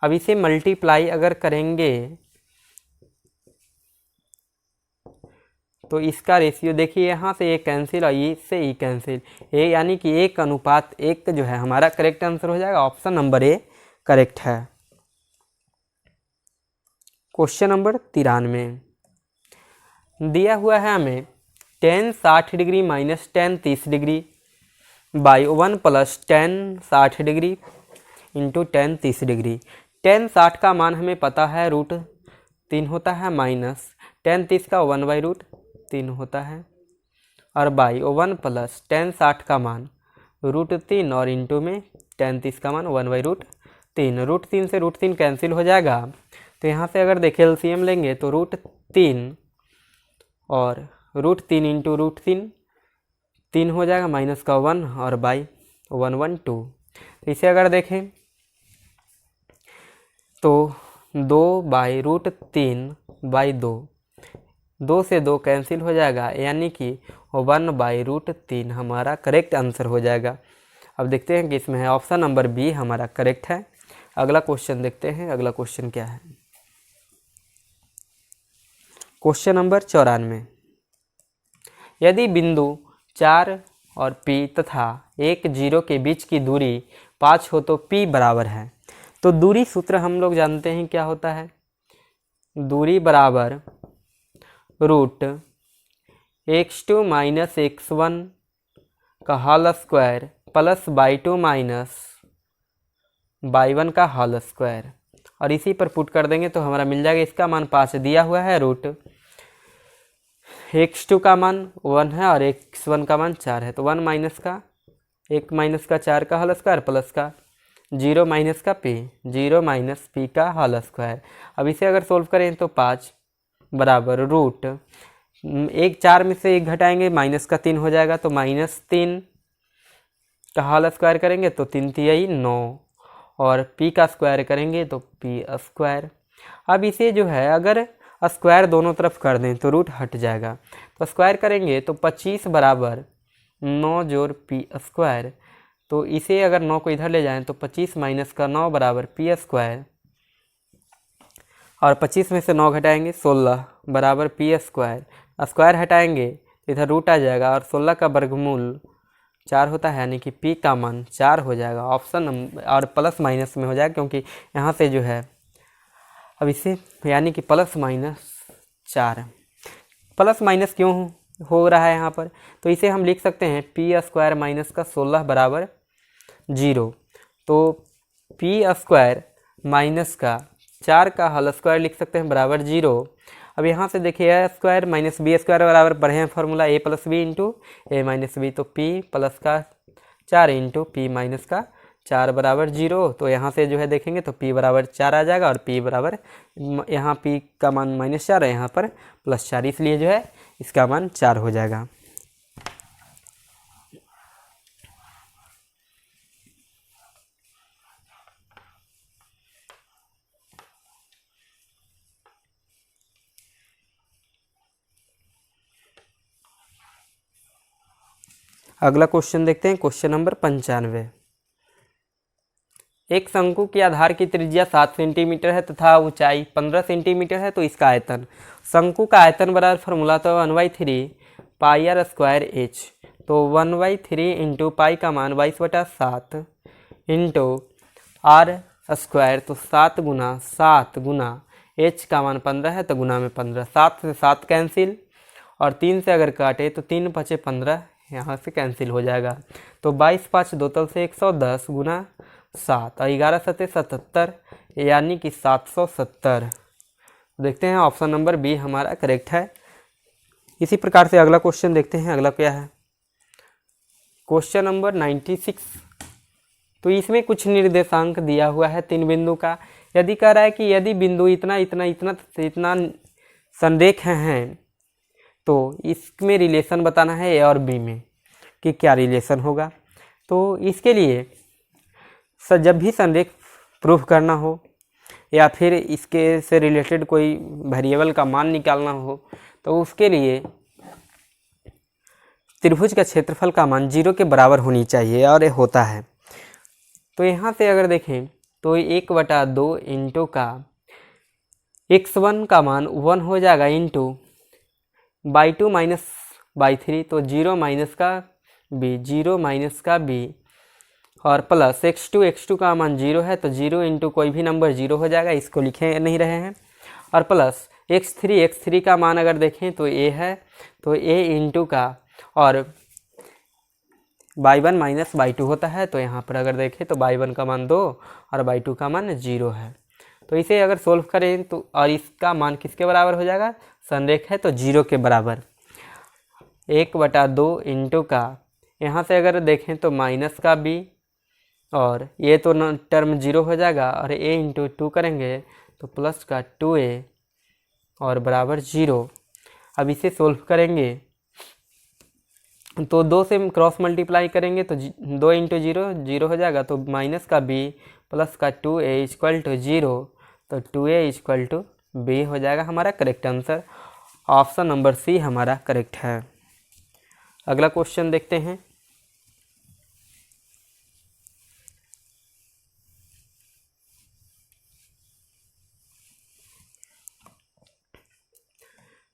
अब इसे मल्टीप्लाई अगर करेंगे तो इसका रेशियो देखिए, यहाँ से ये कैंसिल और इससे ई कैंसिल, यानी कि 1:1 जो है हमारा करेक्ट आंसर हो जाएगा। ऑप्शन नंबर ए करेक्ट है। क्वेश्चन नंबर 93 दिया हुआ है हमें tan 60 degree minus tan 30 degree by 1 plus tan 60 degree into tan 30 degree. tan 60 का मान हमें पता है √3 होता है, माइनस tan 30 का 1/√3 होता है, और बाई 1 प्लस tan 60 का मान √3 और इंटू में tan 30 का मान 1/√3। √3 से √3 कैंसिल हो जाएगा। तो यहाँ से अगर देखें एलसीएम लेंगे तो √3 और √3 इंटू √3 3 हो जाएगा, माइनस का 1 और बाई 112। तो इसे अगर देखें तो 2/√3/2, 2 से 2 कैंसिल हो जाएगा, यानी कि 1/√3 हमारा करेक्ट आंसर हो जाएगा। अब देखते हैं कि इसमें है ऑप्शन नंबर बी हमारा करेक्ट है। अगला क्वेश्चन देखते हैं, अगला क्वेश्चन क्या है। क्वेश्चन नंबर 94 यदि बिंदु 4 और P तथा 1 0 के बीच की दूरी 5 हो तो P बराबर है। तो दूरी सूत्र हम लोग जानते हैं क्या होता है, दूरी बराबर √(x2 - x1) का whole square plus (y2 - y1) का होल स्क्वायर, और इसी पर पुट कर देंगे तो हमारा मिल जाएगा, इसका मान 5 दिया हुआ है, रूट x2 का मान 1 है और x1 का मान 4 है, तो 1 माइनस का 1 माइनस का 4 का होल स्क्वायर प्लस का 0 माइनस का p, 0 माइनस p का होल स्क्वायर। अब इसे अगर सोल्व करें तो 5 बराबर रूट 4 में से 1 घटाएंगे माइनस का 3 हो जाएगा, तो -3 का होल स्क्वायर करेंगे तो 3 तिहाई 9 और p का स्क्वायर करेंगे तो p स्क्वायर। अब इसे जो है अगर स्क्वायर दोनों तरफ कर दें तो रूट हट जाएगा, तो स्क्वायर करेंगे तो 25 बराबर 9 जोड़ p स्क्वायर। तो इसे अगर 9 को इधर ले जाएं तो 25 माइनस का 9 बराबर p स्क्वायर, और 25 में से 9 घटाएंगे 16 बराबर p स्क्वायर। स्क्वायर हटाएंगे तो इधर रूट आ जाएगा और 16 का वर्गमूल 4 होता है, यानी कि p का मान 4 हो जाएगा ऑप्शन नंबर, और प्लस माइनस में हो जाएगा क्योंकि यहाँ से जो है अब इसे यानी कि प्लस माइनस 4। प्लस माइनस क्यों हो रहा है यहाँ पर, तो इसे हम लिख सकते हैं p स्क्वायर माइनस का 16 बराबर 0। तो p स्क्वायर माइनस का 4 का होल स्क्वायर लिख सकते हैं बराबर 0। अब यहाँ से देखिए a square minus B square बराबर पढ़े हैं formula a plus B into A minus B, तो p प्लस का 4 इंटू p माइनस का 4 बराबर 0। तो यहाँ से जो है देखेंगे तो p बराबर 4 आ जाएगा और p बराबर यहाँ p का मान -4 है, यहाँ पर +4, इसलिए जो है इसका मान 4 हो जाएगा। अगला क्वेश्चन देखते हैं, क्वेश्चन नंबर 95। एक शंकु के आधार की त्रिज्या 7 सेंटीमीटर है तथा ऊंचाई 15 सेंटीमीटर है, तो इसका आयतन, शंकु का आयतन बराबर फॉर्मूला तो 1/3 पाई आर स्क्वायर एच, तो 1/3 इंटू पाई का मान 22/7 इंटू आर स्क्वायर, तो 7 गुना एच का मान 15 है तो गुना में 15, 7 से 7 कैंसिल और 3 से अगर काटे तो 3 × 5 = 15, यहाँ से कैंसिल हो जाएगा। तो 22 × 5 = 2 तल से 110 गुना 7 और 11 × 7 = 77, यानी कि 770। देखते हैं ऑप्शन नंबर बी हमारा करेक्ट है। इसी प्रकार से अगला क्वेश्चन देखते हैं, अगला क्या है, क्वेश्चन नंबर 96। तो इसमें कुछ निर्देशांक दिया हुआ है 3 बिंदु का। यदि कह रहा है कि यदि बिंदु इतना इतना इतना इतना संरेख हैं तो इसमें रिलेशन बताना है ए और बी में कि क्या रिलेशन होगा। तो इसके लिए जब भी संरेख प्रूफ करना हो या फिर इसके से रिलेटेड कोई वेरिएबल का मान निकालना हो तो उसके लिए त्रिभुज का क्षेत्रफल का मान 0 के बराबर होनी चाहिए, और ये होता है। तो यहाँ से अगर देखें तो 1/2 इंटू का x1 का मान 1 हो जाएगा इंटू बाई 2 माइनस बाई 3, तो 0 माइनस का b और प्लस x2 का मान 0 है तो 0 इंटू कोई भी नंबर 0 हो जाएगा, इसको लिखे नहीं रहे हैं, और प्लस x3 का मान अगर देखें तो a है तो a इंटू का और y1 माइनस y2 होता है, तो यहाँ पर अगर देखें तो y1 का मान 2 और y2 का मान 0 है। तो इसे अगर सोल्व करें तो और इसका मान किसके बराबर हो जाएगा, संरेख है तो 0 के बराबर। 1/2 इंटू का यहाँ से अगर देखें तो माइनस का b और ये तो टर्म 0 हो जाएगा, और a इंटू 2 करेंगे तो प्लस का 2a और बराबर 0। अब इसे सोल्व करेंगे तो 2 से क्रॉस मल्टीप्लाई करेंगे तो 2 इंटू 0 हो जाएगा, तो माइनस का b प्लस का 2a = 0, तो 2a = b हो जाएगा हमारा correct answer. Option number C हमारा करेक्ट है। अगला क्वेश्चन देखते हैं,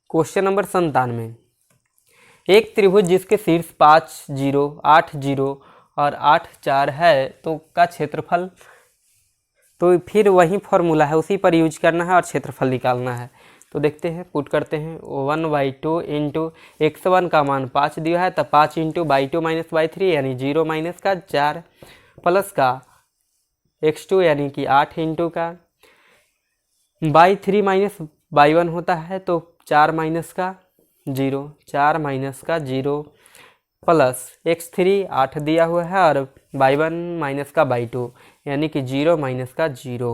क्वेश्चन नंबर 97। एक त्रिभुज जिसके शीर्ष 5 0 8 0 और 8 4 है तो का क्षेत्रफल, तो फिर वही फॉर्मूला है उसी पर यूज करना है और क्षेत्रफल निकालना है। तो देखते हैं, पुट करते हैं 1/2 इंटू x1 का मान 5 दिया है तो 5 इंटू बाई 2 माइनस बाई 3 यानी 0 माइनस का 4 प्लस का x2 यानी कि 8 इंटू का बाई 3 माइनस बाई 1 होता है, तो 4 माइनस का 0, 4 माइनस का 0 प्लस x3 8 दिया हुआ है और बाई 1 माइनस का बाई 2 यानी कि 0 माइनस का 0।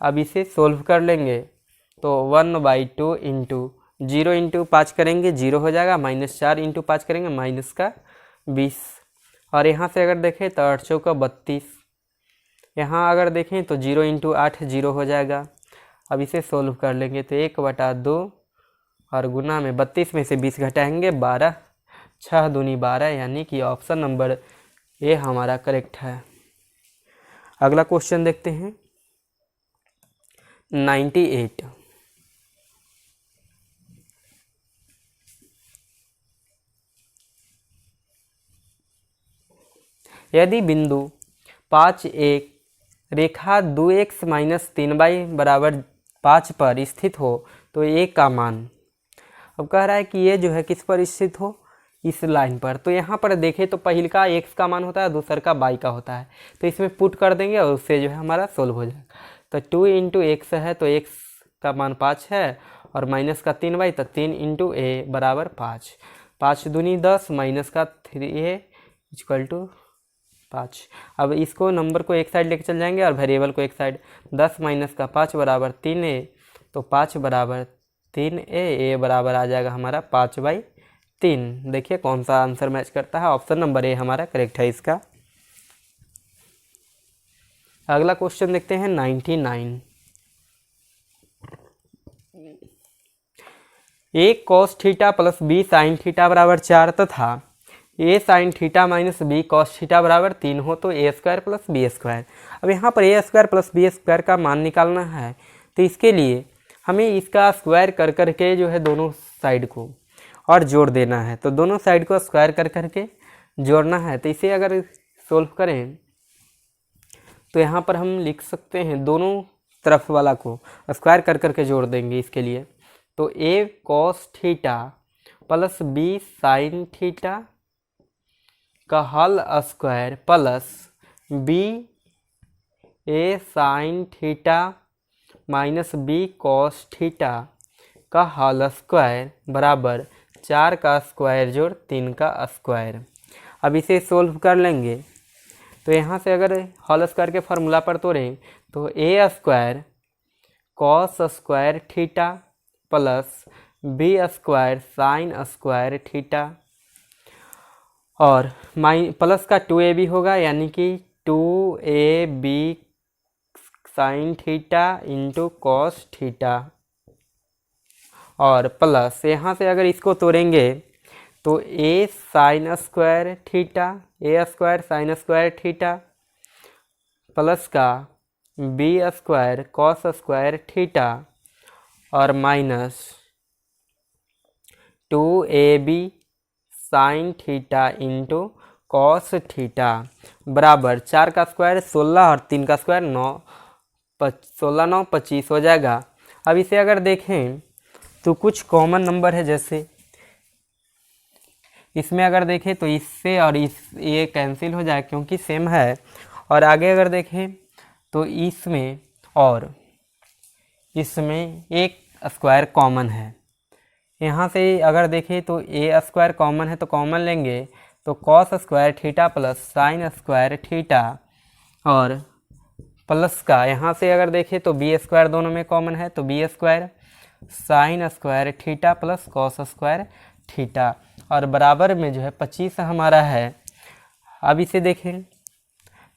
अब इसे सोल्व कर लेंगे तो 1/2 इंटू 0 इंटू 5 करेंगे 0 हो जाएगा, -4 इंटू 5 करेंगे माइनस का 20। और यहाँ से अगर देखें तो 8 चौका 32, यहाँ अगर देखें तो 0 इंटू 8 0 हो जाएगा। अब इसे सोल्व कर लेंगे तो 1/2 और गुना में 32 में से 20 घटाएंगे 12, 6 दूनी 12 यानी कि ऑप्शन नंबर ए हमारा करेक्ट है। अगला क्वेश्चन देखते हैं 98। यदि बिंदु 5 एक रेखा 2x - 3y बराबर 5 पर स्थित हो तो a का मान, अब कह रहा है कि ये जो है किस पर स्थित हो, इस लाइन पर। तो यहाँ पर देखें तो पहले का x का मान होता है, दूसर का y का होता है, तो इसमें पुट कर देंगे और उससे जो है हमारा सोल्व हो जाएगा। तो 2 इंटू एक्स है तो x का मान 5 है और माइनस का 3y तो 3 इंटू a बराबर 5, 5 दूनी 10 माइनस का 3a इक्वल टू 5। अब इसको नंबर को एक साइड लेके चल जाएंगे और वेरिएबल को एक साइड, 10 माइनस का 5 बराबर 3a, तो 5 बराबर 3a, a बराबर आ जाएगा हमारा 5/3। देखिए कौन सा आंसर मैच करता है, ऑप्शन नंबर ए हमारा करेक्ट है इसका। अगला क्वेश्चन देखते हैं 99। a cos theta plus b sine theta बराबर 4 तथा a sine theta minus b cos theta बराबर 3 हो तो a square plus B square. अब यहाँ पर a square plus B square का मान निकालना है, तो इसके लिए हमें इसका स्क्वायर कर करके जो है दोनों साइड को और जोड़ देना है। तो दोनों साइड को स्क्वायर कर करके जोड़ना है। तो इसे अगर सोल्व करें तो यहाँ पर हम लिख सकते हैं दोनों तरफ वाला को स्क्वायर कर करके जोड़ देंगे। इसके लिए तो a cos theta plus b sine theta का whole square plus b a sine theta minus b cos theta का होल स्क्वायर बराबर 4 का स्क्वायर जोड़ 3 का स्क्वायर। अब इसे सोल्व कर लेंगे तो यहाँ से अगर होल स्क्वायर के फार्मूला पर तोड़ें तो a square cos square theta plus b square sine square theta और प्लस का 2ab होगा यानी कि 2ab sine theta into cos theta और प्लस यहाँ से अगर इसको तोड़ेंगे तो a sine square theta, a square sine square theta plus का b square cos square theta और minus 2ab sine theta into cos theta बराबर 4 का स्क्वायर 16 और 3 का स्क्वायर 9, 16 9 25 हो जाएगा। अब इसे अगर देखें तो कुछ कॉमन नंबर है, जैसे इसमें अगर देखें तो इससे और ये कैंसिल हो जाए क्योंकि सेम है। और आगे अगर देखें तो इसमें और इसमें एक स्क्वायर कॉमन है। यहाँ से अगर देखें तो a स्क्वायर कॉमन है तो कॉमन लेंगे तो cos square theta plus sign square theta और प्लस का यहाँ से अगर देखें तो b स्क्वायर दोनों में कॉमन है तो b square sine square theta plus cos square theta और बराबर में जो है 25 हमारा है। अब इसे देखें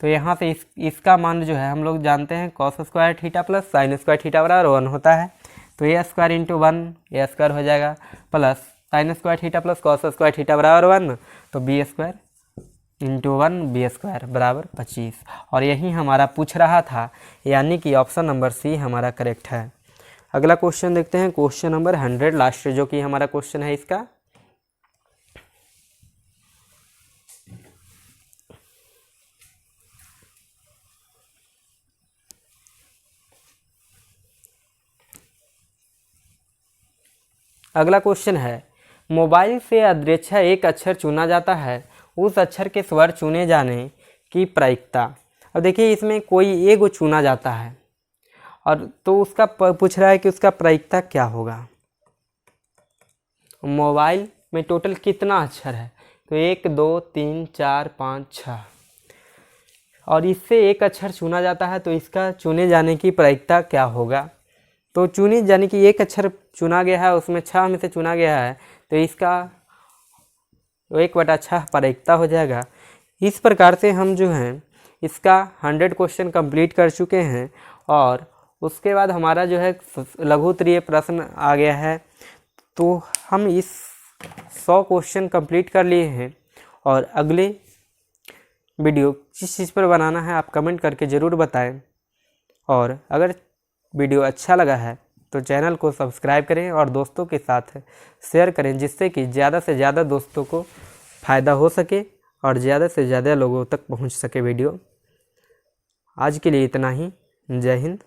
तो यहाँ से इसका मान जो है हम लोग जानते हैं cos square theta plus sign square theta बराबर 1 होता है, तो a square into 1 a square हो जाएगा plus sign square theta plus cos square theta बराबर 1 तो b square into 1 b square बराबर 25। और यही हमारा पूछ रहा था, यानी कि ऑप्शन नंबर सी हमारा करेक्ट है। अगला क्वेश्चन देखते हैं, क्वेश्चन नंबर 100 लास्ट जो कि हमारा क्वेश्चन है इसका। अगला क्वेश्चन है, मोबाइल से अद्रेच्छा एक अक्षर चुना जाता है, उस अक्षर के स्वर चुने जाने की प्रायिकता। अब देखिए इसमें कोई एगो चुना जाता है और तो उसका पूछ रहा है कि उसका प्रायिकता क्या होगा। मोबाइल में टोटल कितना अक्षर है, तो 1 2 3 4 5 6 और इससे एक अक्षर चुना जाता है, तो इसका चुने जाने की प्रायिकता क्या होगा। तो चुनी यानी कि एक अक्षर चुना गया है, उसमें 6 में से चुना गया है, तो इसका 1/6 प्रायिकता हो जाएगा। इस प्रकार से हम जो हैं इसका 100 क्वेश्चन कंप्लीट कर चुके हैं और उसके बाद हमारा जो है लघु उत्तरीय प्रश्न आ गया है। तो हम इस 100 क्वेश्चन कंप्लीट कर लिए हैं और अगले वीडियो किस चीज़ पर बनाना है आप कमेंट करके ज़रूर बताएं। और अगर वीडियो अच्छा लगा है तो चैनल को सब्सक्राइब करें और दोस्तों के साथ शेयर करें, जिससे कि ज़्यादा से ज़्यादा दोस्तों को फ़ायदा हो सके और ज़्यादा से ज़्यादा लोगों तक पहुंच सके वीडियो। आज के लिए इतना ही। जय हिंद।